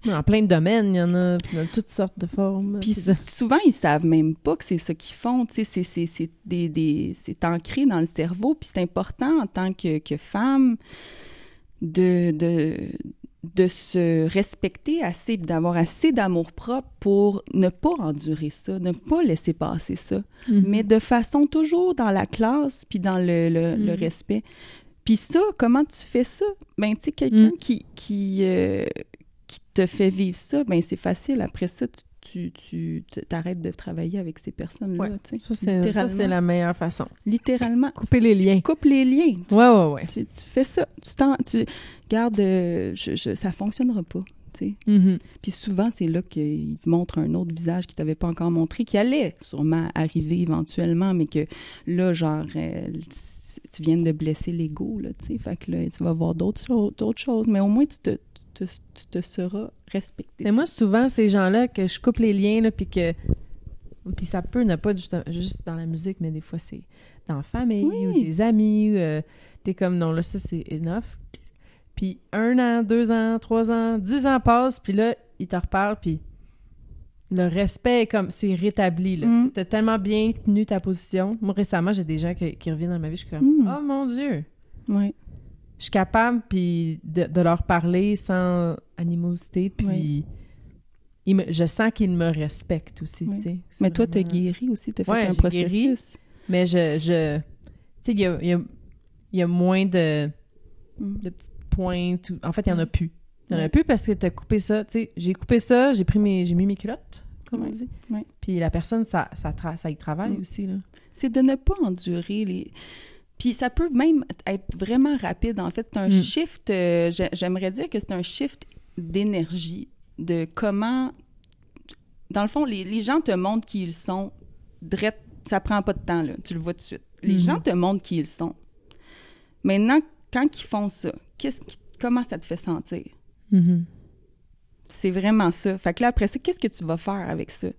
En plein de domaines, il y en a, puis dans toutes sortes de formes. Puis souvent, ils savent même pas que c'est ça qu'ils font. Tu sais, c'est ancré dans le cerveau, puis c'est important en tant que femme de se respecter assez, d'avoir assez d'amour-propre pour ne pas endurer ça, ne pas laisser passer ça, mais de façon toujours dans la classe puis dans le respect. Puis ça, comment tu fais ça? Ben, tu sais, quelqu'un qui te fait vivre ça, ben c'est facile. Après ça, tu t'arrêtes de travailler avec ces personnes-là. Ouais. Ça, c'est la meilleure façon. Littéralement. Couper les liens. Tu coupes les liens. Ouais. Tu fais ça. Tu gardes... ça fonctionnera pas. tu sais. Puis souvent, c'est là qu'il te montre un autre visage qu'il t'avait pas encore montré, qui allait sûrement arriver éventuellement, mais que là, genre, tu viens de blesser l'ego, là, tu sais. Fait que là, tu vas voir d'autres choses, mais au moins, tu te seras respecté. Mais moi, souvent, ces gens-là, que je coupe les liens, là, puis ça peut ne pas juste dans la musique, mais des fois, c'est dans la famille ou des amis. T'es comme, non, là, ça, c'est enough. Puis 1 an, 2 ans, 3 ans, 10 ans passent, puis là, ils te reparlent, puis le respect est comme, c'est rétabli, là. T'as tellement bien tenu ta position. Moi, récemment, j'ai des gens qui reviennent dans ma vie, je suis comme, oh mon Dieu! Oui. Je suis capable, puis de leur parler sans animosité, puis je sens qu'ils me respectent aussi, tu sais. Mais toi, t'as guéri aussi, t'as fait un processus. Guéri, mais tu sais, il y a moins de petites pointes. En fait, il n'y en a plus. Il n'y en a plus parce que t'as coupé ça. Tu sais, j'ai coupé ça, j'ai mis mes culottes, comme on dit. Oui. Puis la personne, ça y travaille aussi, là. C'est de ne pas endurer les... Puis ça peut même être vraiment rapide, en fait. C'est un shift, j'aimerais dire que c'est un shift d'énergie, de comment... Dans le fond, les gens te montrent qui ils sont. Ça prend pas de temps, là. Tu le vois tout de suite. Les gens te montrent qui ils sont. Maintenant, quand ils font ça, comment ça te fait sentir? C'est vraiment ça. Fait que là, après ça, qu'est-ce que tu vas faire avec ça?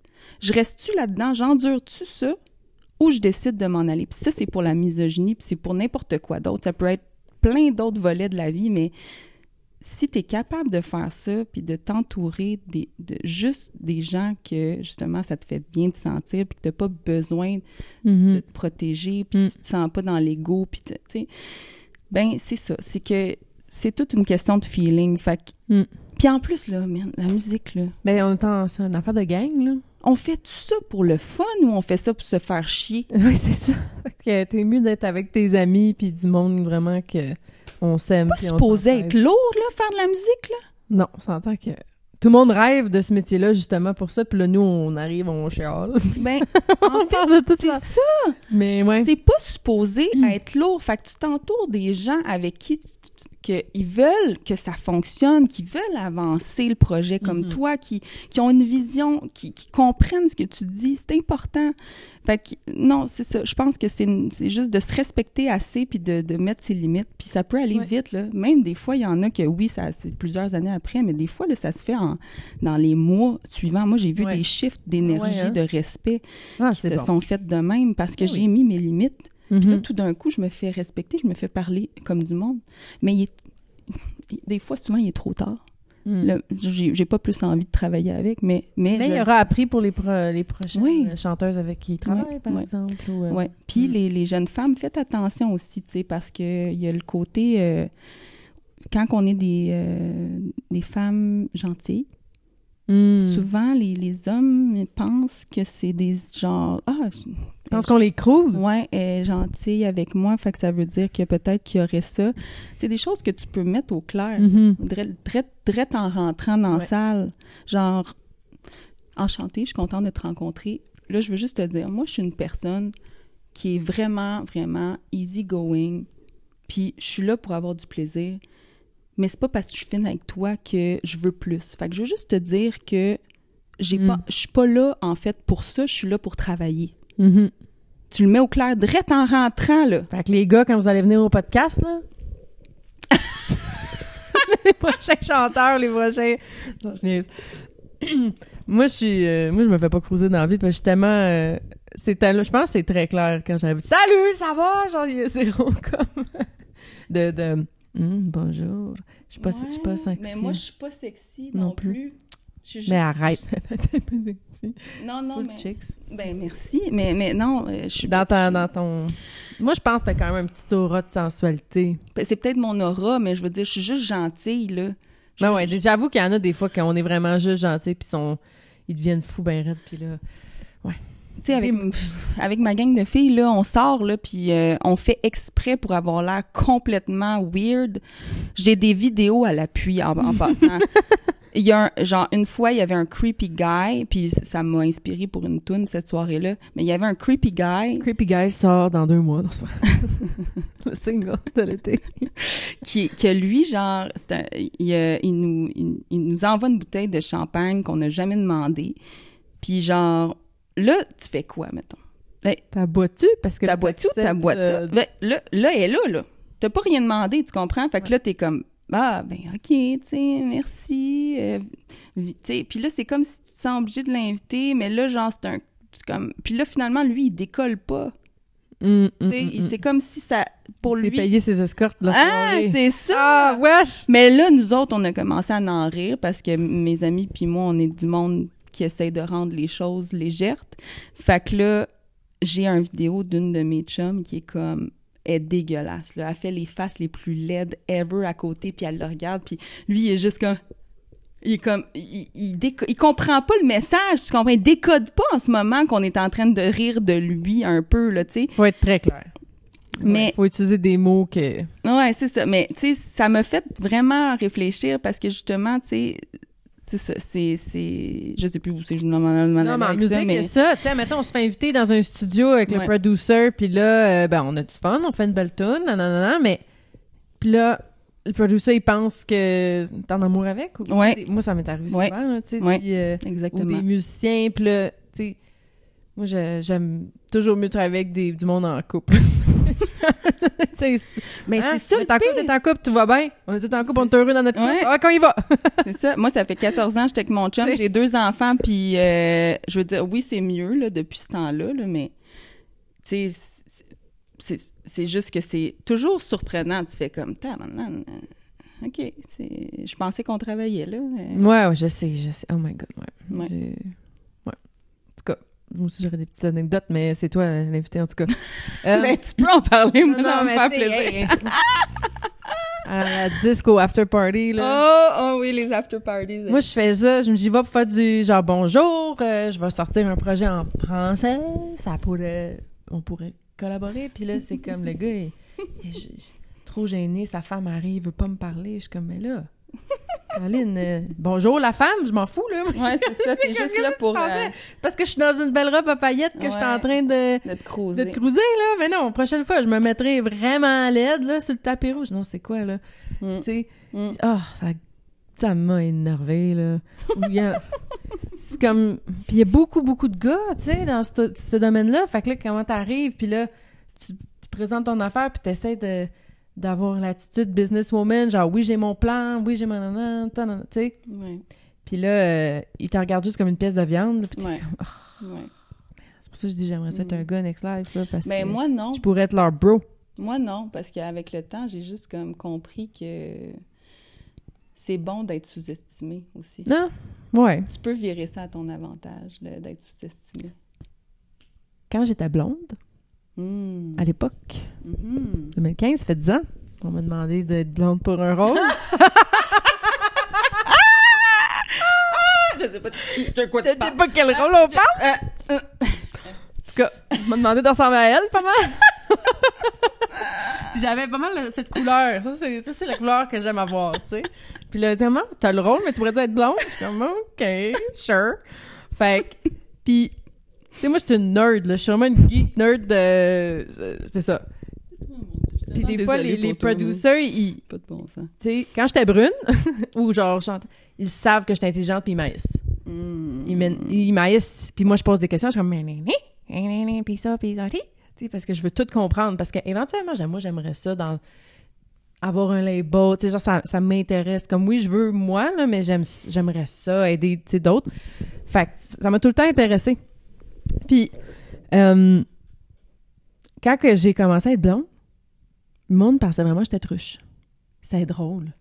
Je reste-tu là-dedans? J'endure-tu ça? Ou je décide de m'en aller? Puis ça, c'est pour la misogynie, puis c'est pour n'importe quoi d'autre. Ça peut être plein d'autres volets de la vie, mais si tu es capable de faire ça, puis de t'entourer de juste des gens que, justement, ça te fait bien te sentir, puis que tu n'as pas besoin de te protéger, puis tu te sens pas dans l'ego, puis tu sais, ben c'est ça. C'est que c'est toute une question de feeling. Fait que... Puis en plus, là, la musique, là... Ben, c'est une affaire de gang, là. On fait tout ça pour le fun ou on fait ça pour se faire chier? Oui, c'est ça. Fait que t'es mieux d'être avec tes amis puis du monde vraiment que on s'aime. C'est pas supposé être lourd, là, faire de la musique, là? Non, on s'entend que... Tout le monde rêve de ce métier-là, justement, pour ça. Puis là, nous, on arrive, on chiale. Ben, en fait, c'est ça! Mais ouais. C'est pas supposé être lourd. Fait que tu t'entoures des gens avec qui ils veulent que ça fonctionne, qui veulent avancer le projet comme toi, qui ont une vision, qui comprennent ce que tu dis. C'est important. Fait que, non, c'est ça. Je pense que c'est juste de se respecter assez puis de mettre ses limites. Puis ça peut aller vite, là. Même des fois, il y en a que, oui, c'est plusieurs années après, mais des fois, là, ça se fait dans les mois suivants. Moi, j'ai vu des shifts d'énergie, de respect qui se sont faits de même parce que j'ai mis mes limites. Puis là, tout d'un coup, je me fais respecter, je me fais parler comme du monde. Mais des fois, souvent, il est trop tard. Là, j'ai pas plus envie de travailler avec, mais il aura appris pour les prochaines chanteuses avec qui il travaille, par exemple. Oui. Puis les jeunes femmes, faites attention aussi, tu sais, parce qu'il y a le côté... quand on est des femmes gentilles, souvent, les hommes pensent que c'est des genres... Je pense qu'on les crouse. Oui, elle est gentille avec moi, fait que ça veut dire que peut-être qu'il y aurait ça. C'est des choses que tu peux mettre au clair, direct en rentrant dans la salle. Genre, enchantée, je suis contente de te rencontrer. Là, je veux juste te dire, moi, je suis une personne qui est vraiment, vraiment easy-going, puis je suis là pour avoir du plaisir, mais c'est pas parce que je suis fine avec toi que je veux plus. Fait que je veux juste te dire que je suis pas là, en fait, pour ça, je suis là pour travailler. Tu le mets au clair direct en rentrant, là. Fait que les gars, quand vous allez venir au podcast, là... les prochains chanteurs, les prochains... Non, je niaise. Moi, je me fais pas cruiser dans la vie, parce que justement, je pense que c'est très clair quand j'avais dit « Salut, ça va? » Genre, il y a zéro comme... bonjour. Je suis pas sexy. Mais moi, je suis pas sexy non plus. Mais arrête. Non, Full mais... chicks. Ben, merci. Mais non, je suis... Dans ton... Moi, je pense que t'as quand même un petit aura de sensualité. Ben, c'est peut-être mon aura, mais je veux dire, je suis juste gentille, là. Ben ouais, j'avoue qu'il y en a des fois qu'on est vraiment juste gentils, puis ils deviennent fous ben raides, puis là... Ouais. Tu sais, avec ma gang de filles, là, on sort, là, puis on fait exprès pour avoir l'air complètement weird. J'ai des vidéos à l'appui en passant. il y a genre, une fois, il y avait un creepy guy, puis ça m'a inspiré pour une toune cette soirée-là, mais il y avait un creepy guy... Creepy Guy sort dans 2 mois, non, c'est pas le single de l'été. que lui, genre, il nous envoie une bouteille de champagne qu'on n'a jamais demandé, puis genre, là, tu fais quoi, mettons? T'as bois-tu? Parce que t'as bois-tu? T'as bois là, elle est là. T'as pas rien demandé, tu comprends? Fait que là, t'es comme, ah, ben, OK, tu sais, merci. Tu sais, puis là, c'est comme si tu te sens obligé de l'inviter, mais là, genre, c'est comme... Puis là, finalement, lui, il décolle pas. Tu sais, c'est comme si ça... Pour lui... Il s'est payé ses escortes de la soirée. C'est ça! Ah, wesh! Mais là, nous autres, on a commencé à en rire parce que mes amis puis moi, on est du monde qui essaye de rendre les choses légères. Fait que là, j'ai une vidéo d'une de mes chums qui est comme... Elle est dégueulasse, là. Elle fait les faces les plus laides ever à côté, puis elle le regarde, puis lui, il est juste comme... Il est comme... Il comprend pas le message, tu comprends? Il décode pas en ce moment qu'on est en train de rire de lui un peu, là, tu sais. Faut être très clair. Mais... Ouais, faut utiliser des mots que... Ouais, c'est ça. Mais, tu sais, ça m'a fait vraiment réfléchir parce que, justement, tu sais... C'est ça, je sais plus où c'est, Non, mais en musique, il y a ça, tu sais, mettons, on se fait inviter dans un studio avec le producer, puis là, ben, on a du fun, on fait une belle tune, nanana, mais, puis là, le producer, il pense que t'es en amour avec, ou, moi, ça m'est arrivé souvent, là, tu sais, exactement. Ou des musiciens, puis là, tu sais, moi, j'aime toujours mieux travailler avec du monde en couple. Mais c'est ça, t'es en couple, tout va bien. On est tous en couple, on est heureux dans notre couple. Ah, quand il va! C'est ça. Moi, ça fait 14 ans, j'étais avec mon chum, j'ai 2 enfants, puis je veux dire, oui, c'est mieux, là, depuis ce temps-là, là, mais, tu sais, c'est juste que c'est toujours surprenant. Tu fais comme, maintenant, OK, je pensais qu'on travaillait, là. Ouais, je sais. Oh my God, ouais. En tout cas, moi aussi, j'aurais des petites anecdotes, mais c'est toi l'invité, en tout cas. Ben, tu peux en parler, moi, ça me fait plaisir. Hey. À la disco after party, là. Oh oui, les after parties. Moi, je fais ça, j'y vais pour faire du genre bonjour, je vais sortir un projet en français, on pourrait collaborer, puis là, c'est comme le gars, il est trop gêné, sa femme arrive, il veut pas me parler, je suis comme, mais là... Caroline, bonjour la femme, je m'en fous, là. Ouais, c'est ça, t'es juste là pour... Parce que je suis dans une belle robe à paillettes que je suis en train de te cruiser, là. Mais non, prochaine fois, je me mettrai vraiment laide, là, sur le tapis rouge. Non, c'est quoi, là? Tu sais, ça m'a énervé, là. C'est comme... Puis il y a beaucoup, beaucoup de gars, tu sais, dans ce domaine-là. Fait que là, comment t'arrives, puis là, tu présentes ton affaire, puis t'essaies d'avoir l'attitude businesswoman, genre oui, j'ai mon plan, oui, j'ai mon tu sais. Ouais. Puis là, il te regarde juste comme une pièce de viande, puis t'es comme c'est pour ça que je dis j'aimerais ça être un gars next life, là, parce que moi, non. Je pourrais être leur bro. Moi, non, parce qu'avec le temps, j'ai juste comme compris que c'est bon d'être sous-estimé aussi. Non? Ouais. Tu peux virer ça à ton avantage, d'être sous-estimé. Quand j'étais blonde, à l'époque, 2015, ça fait 10 ans, on m'a demandé d'être blonde pour un rôle. Je sais pas de quoi tu parles. pas quel rôle on parle? En tout cas, on m'a demandé de ressembler à elle, pas mal. J'avais pas mal cette couleur. Ça, c'est la couleur que j'aime avoir, tu sais. Puis là, tellement, t'as le rôle, mais tu pourrais être blonde. Je suis comme, OK, sure. Fait que, puis... Tu sais, moi, je suis une nerd, là. Je suis vraiment une geek nerd de... c'est ça. Puis des fois, les producers, ils... Pas de bon sens. Tu sais, quand j'étais brune, ou genre, ils savent que j'étais intelligente, puis ils m'haïssent. Ils m'haïssent, puis moi, je pose des questions, je suis comme... Puis ça, puis ça, tu sais, parce que je veux tout comprendre. Parce qu'éventuellement, moi, j'aimerais ça avoir un label, tu sais, genre, ça m'intéresse. Comme, oui, je veux moi, là, mais j'aimerais ça, aider, tu sais, d'autres. Fait que ça m'a tout le temps intéressée. Puis, quand que j'ai commencé à être blonde, le monde pensait vraiment que j'étais truche. C'était drôle.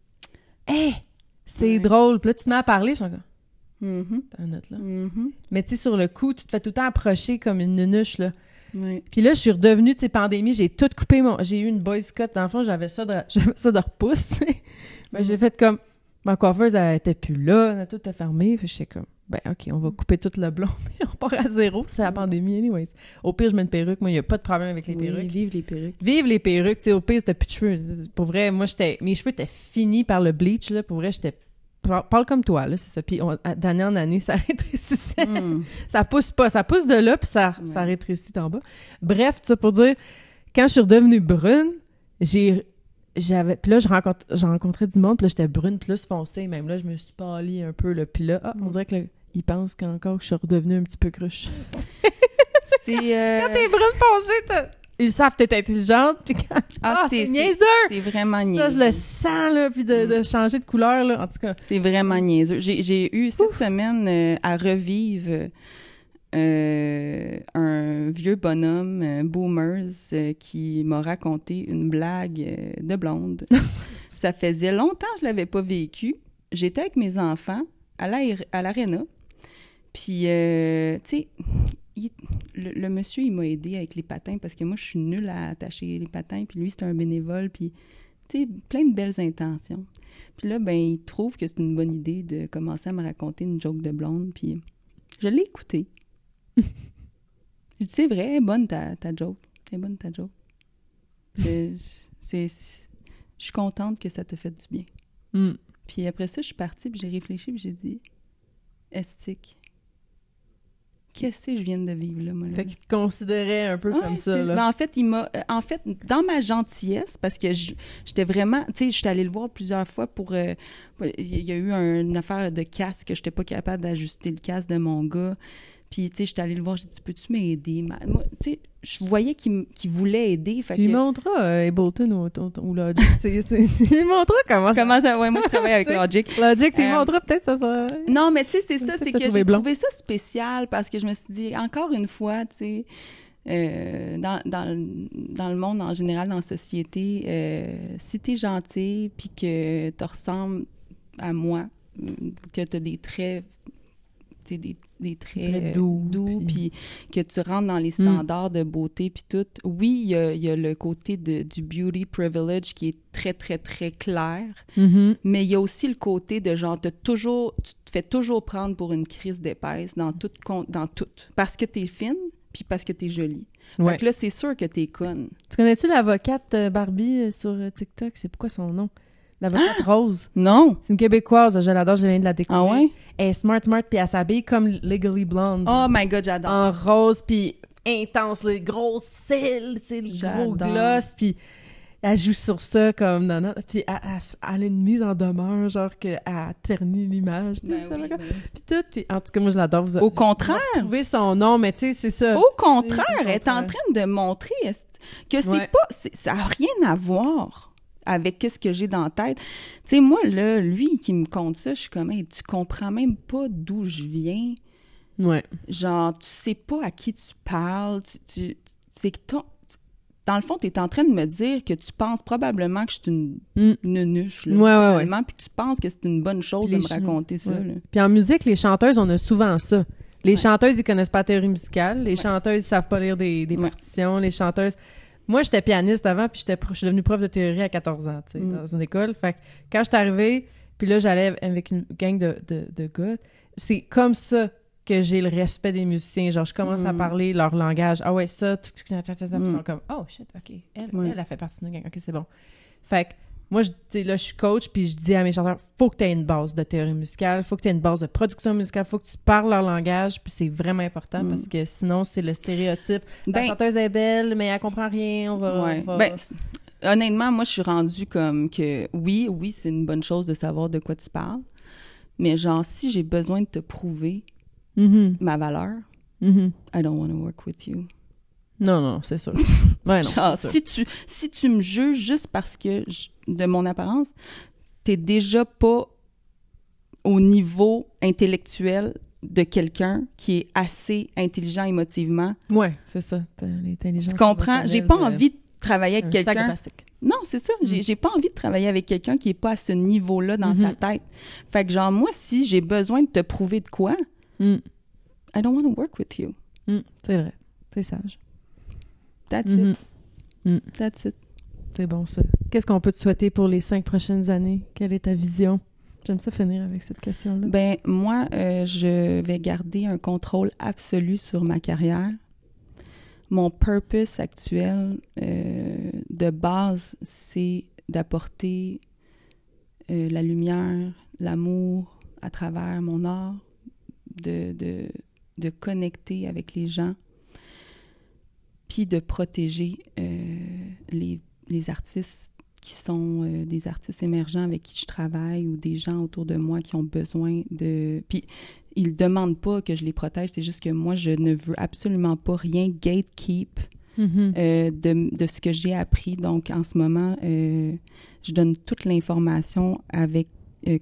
C'est drôle. Puis là, tu te mets à parler, je suis comme... T'as un note, là. Mais tu sais, sur le coup, tu te fais tout le temps approcher comme une nunuche, là. Ouais. Puis là, je suis redevenue, tu sais, pandémie, j'ai tout coupé j'ai eu une boys cut. Dans le fond, j'avais ça de repousse, tu sais. Mais j'ai fait comme... Ma coiffeuse, elle était plus là, tout était fermé. Puis j'étais comme... Ben, OK, on va couper tout le blond, mais on part à zéro. C'est la pandémie, anyways. Au pire, je mets une perruque. Moi, il n'y a pas de problème avec les perruques. Vive les perruques. Vive les perruques. Tu sais, au pire, t'as plus de cheveux. Pour vrai, moi, mes cheveux étaient finis par le bleach, là. Pour vrai, j'étais parle comme toi, là, c'est ça. Puis d'année en année, ça rétrécissait. Ça pousse pas. Ça pousse de là, puis ça rétrécit en bas. Bref, tout ça pour dire, quand je suis redevenue brune, j'avais... Puis là, j'ai rencontré du monde, puis là, j'étais brune plus foncée. Même là, je me suis pâlie un peu, là. Puis là, on dirait que ils pensent qu'encore que je suis redevenue un petit peu cruche. C'est... Quand t'es brune foncée, ils savent que t'es intelligente, puis quand... c'est niaiseux! C'est vraiment niaiseux. Ça, je le sens, là, puis de changer de couleur, là, en tout cas. C'est vraiment niaiseux. J'ai eu cette semaine à revivre un vieux bonhomme, boomers, qui m'a raconté une blague de blonde. Ça faisait longtemps que je l'avais pas vécu. J'étais avec mes enfants à l'aréna, puis, tu sais... Le monsieur, il m'a aidé avec les patins parce que moi, je suis nulle à attacher les patins. Puis lui, c'est un bénévole. Puis, tu sais, plein de belles intentions. Puis là, ben, il trouve que c'est une bonne idée de commencer à me raconter une joke de blonde. Puis je l'ai écouté. Je dis, c'est vrai, elle est bonne ta joke. Elle est bonne ta joke. Je suis contente que ça te fait du bien. Puis après ça, je suis partie, puis j'ai réfléchi, puis j'ai dit, estique. Qu'est-ce que je viens de vivre, là, moi, là? Fait qu'il te considérait un peu comme ça, là. Ben, en fait, dans ma gentillesse, parce que j'étais vraiment... Tu sais, j'étais allée le voir plusieurs fois pour... Il y a eu une affaire de casque, que j'étais pas capable d'ajuster le casque de mon gars. Puis, tu sais, j'étais allée le voir, j'ai dit, peux-tu m'aider? Moi, tu sais, je voyais qu'il voulait aider. Fait tu lui montreras Ableton ou Logic. Tu lui montreras comment ça... Ouais, moi, je travaille avec Logic. Logic, tu lui montreras peut-être, ça. Non, mais tu sais, c'est ça, c'est que j'ai trouvé ça spécial parce que je me suis dit, encore une fois, tu sais, dans le monde en général, dans la société, si t'es gentil puis que tu ressembles à moi, que t'as des traits... des traits doux, puis que tu rentres dans les standards de beauté, puis tout. Oui, il y a le côté du beauty privilege qui est très, très, très clair, mais il y a aussi le côté de genre, tu te fais toujours prendre pour une crise d'épaisse dans tout, parce que t'es fine, puis parce que t'es jolie. Ouais. Fait que là, c'est sûr que t'es conne. Tu connais-tu l'avocate Barbie sur TikTok? C'est pourquoi son nom? L'avocate Rose. Non! C'est une Québécoise, je l'adore, je viens de la découvrir. Ah ouais? Elle est smart, puis elle s'habille comme Legally Blonde. Oh my God, j'adore! En rose, puis intense, les gros cils, tu sais, le gros gloss, puis elle joue sur ça comme nana, puis elle a une mise en demeure, genre qu'elle ternit l'image, ben oui, puis tout, puis en tout cas, moi, je l'adore. Au contraire! Vous trouver son nom, mais tu sais, c'est ça. Au contraire, elle est en train de montrer que ça n'a rien à voir avec qu'est-ce que j'ai dans la tête. Tu sais, moi, là, lui qui me conte ça, je suis comme, hey, tu comprends même pas d'où je viens. Ouais. Genre, tu sais pas à qui tu parles. C'est que dans le fond, tu es en train de me dire que tu penses probablement que je suis une nunuche, là, ouais. Puis tu penses que c'est une bonne chose de me raconter ça. Là. Puis en musique, les chanteuses, on a souvent ça. Les chanteuses, ils connaissent pas la théorie musicale. Les chanteuses, ils savent pas lire des partitions. Les chanteuses... Moi, j'étais pianiste avant, puis je suis devenue prof de théorie à 14 ans, tu sais, dans une école. Fait que quand je suis arrivée, puis là, j'allais avec une gang de gars, c'est comme ça que j'ai le respect des musiciens. Genre, je commence à parler leur langage. Ah ouais, ça, ils sont comme, oh shit, OK, elle a fait partie de notre gang. OK, c'est bon. Fait que moi, là, je suis coach, puis je dis à mes chanteurs, faut que tu aies une base de théorie musicale, faut que tu aies une base de production musicale, faut que tu parles leur langage, puis c'est vraiment important parce que sinon, c'est le stéréotype. La chanteuse est belle, mais elle comprend rien, honnêtement, moi, je suis rendue comme que oui, c'est une bonne chose de savoir de quoi tu parles, mais genre, si j'ai besoin de te prouver ma valeur, I don't want to work with you. Non, c'est sûr. Ouais, non, genre, si tu me juges juste parce que de mon apparence, t'es déjà pas au niveau intellectuel de quelqu'un qui est assez intelligent émotivement. Ouais, c'est ça. L'intelligence. Tu comprends? J'ai pas envie de travailler avec quelqu'un. Non, c'est ça. J'ai pas envie de travailler avec quelqu'un qui est pas à ce niveau-là dans sa tête. Fait que genre, moi, si j'ai besoin de te prouver de quoi, I don't want to work with you. C'est vrai. C'est sage. That's it. That's it. C'est bon, ça. Qu'est-ce qu'on peut te souhaiter pour les 5 prochaines années? Quelle est ta vision? J'aime ça finir avec cette question-là. Ben, moi, je vais garder un contrôle absolu sur ma carrière. Mon purpose actuel, de base, c'est d'apporter la lumière, l'amour à travers mon art, de connecter avec les gens, puis de protéger les artistes qui sont des artistes émergents avec qui je travaille ou des gens autour de moi qui ont besoin de... Puis ils ne demandent pas que je les protège, c'est juste que moi, je ne veux absolument pas rien gatekeep de ce que j'ai appris. Donc, en ce moment, je donne toute l'information avec...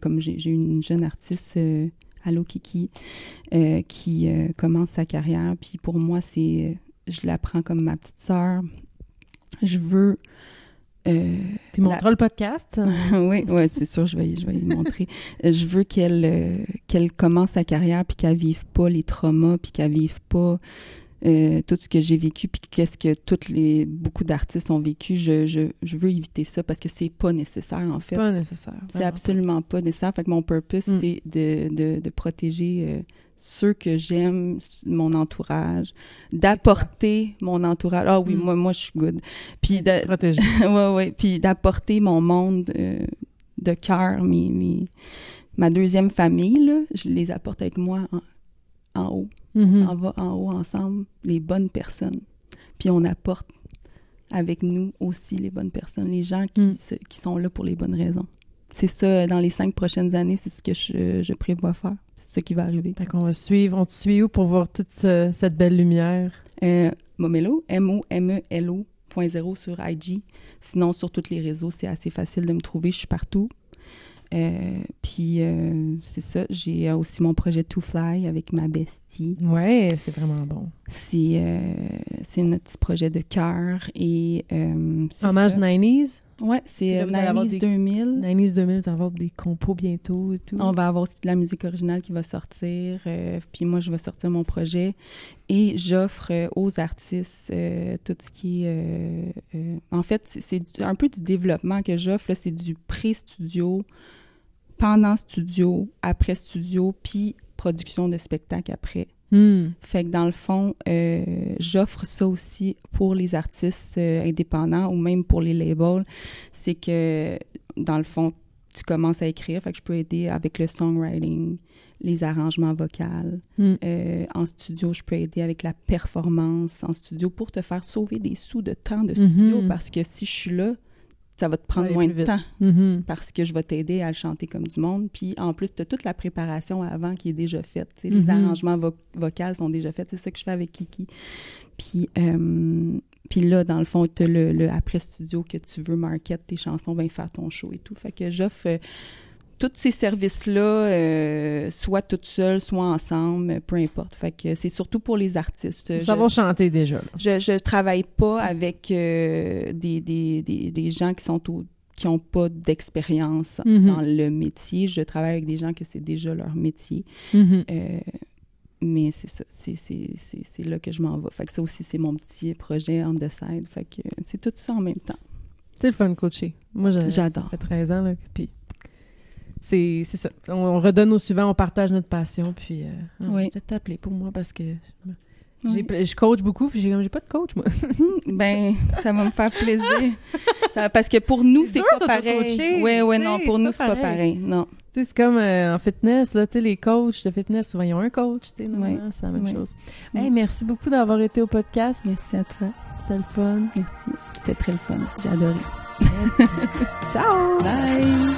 comme j'ai une jeune artiste, Allô Kiki, qui commence sa carrière. Puis pour moi, je la prends comme ma petite sœur. Je veux... tu montreras le podcast? Oui, c'est sûr, je vais y montrer. Je veux qu'elle commence sa carrière puis qu'elle vive pas les traumas puis qu'elle vive pas tout ce que j'ai vécu puis qu'est-ce que beaucoup d'artistes ont vécu. Je veux éviter ça parce que c'est pas nécessaire, en fait. Pas nécessaire. C'est absolument pas nécessaire. Fait que mon purpose, c'est de protéger ceux que j'aime, mon entourage, d'apporter mon entourage. Ah oui, moi, je suis good. Puis protéger. ouais. Puis d'apporter mon monde de cœur, ma deuxième famille, là, je les apporte avec moi en haut. On s'en va en haut ensemble, les bonnes personnes. Puis on apporte avec nous aussi les bonnes personnes, les gens qui sont là pour les bonnes raisons. C'est ça, dans les 5 prochaines années, c'est ce que je prévois faire. C'est ce qui va arriver. Fait qu'on va suivre. On te suit où pour voir toute cette belle lumière? Momelo, MOMELO.0 sur IG. Sinon, sur tous les réseaux, c'est assez facile de me trouver. Je suis partout. Puis c'est ça, j'ai aussi mon projet To Fly avec ma bestie. Ouais, c'est vraiment bon. C'est notre petit projet de cœur et hommage 90s? Ouais, c'est 90s 2000. 90s 2000, vous allez avoir des compos bientôt et tout. On va avoir aussi de la musique originale qui va sortir, puis moi je vais sortir mon projet et j'offre aux artistes tout ce qui est... en fait, c'est un peu du développement que j'offre, là, c'est du pré-studio, pendant studio, après studio, puis production de spectacle après. Fait que dans le fond, j'offre ça aussi pour les artistes indépendants ou même pour les labels. C'est que, dans le fond, tu commences à écrire, fait que je peux aider avec le songwriting, les arrangements vocaux. En studio, je peux aider avec la performance en studio pour te faire sauver des sous de temps de studio parce que si je suis là, ça va te prendre moins de temps parce que je vais t'aider à le chanter comme du monde. Puis en plus, tu as toute la préparation avant qui est déjà faite. Les arrangements vocaux sont déjà faits. C'est ça que je fais avec Kiki. Puis là, dans le fond, tu as le après-studio que tu veux market tes chansons, ben faire ton show et tout. Fait que j'offre tous ces services-là, soit toute seule, soit ensemble, peu importe. Fait que c'est surtout pour les artistes. Ça va chanter déjà. Là. Je travaille pas avec des gens qui ont pas d'expérience dans le métier. Je travaille avec des gens que c'est déjà leur métier. Mais c'est ça, c'est là que je m'en vais. Fait que ça aussi, c'est mon petit projet on the side. Fait que c'est tout ça en même temps. C'est le fun de coacher. Moi, j'adore. Ça fait 13 ans, là, puis... C'est ça. On redonne au suivant, on partage notre passion, puis peut-être t'appeler pour moi parce que je coach beaucoup, puis j'ai pas de coach, moi. Ben, ça va me faire plaisir. Parce que pour nous, c'est pas pareil. Oui, non, pour nous, c'est pas pareil. Non. Tu sais, c'est comme en fitness, là, tu sais, les coachs de fitness, souvent, ils ont un coach, tu sais, normalement, c'est la même chose. Hey, merci beaucoup d'avoir été au podcast. Merci à toi. C'était le fun. Merci. C'était très le fun. J'ai adoré. Ciao! Bye!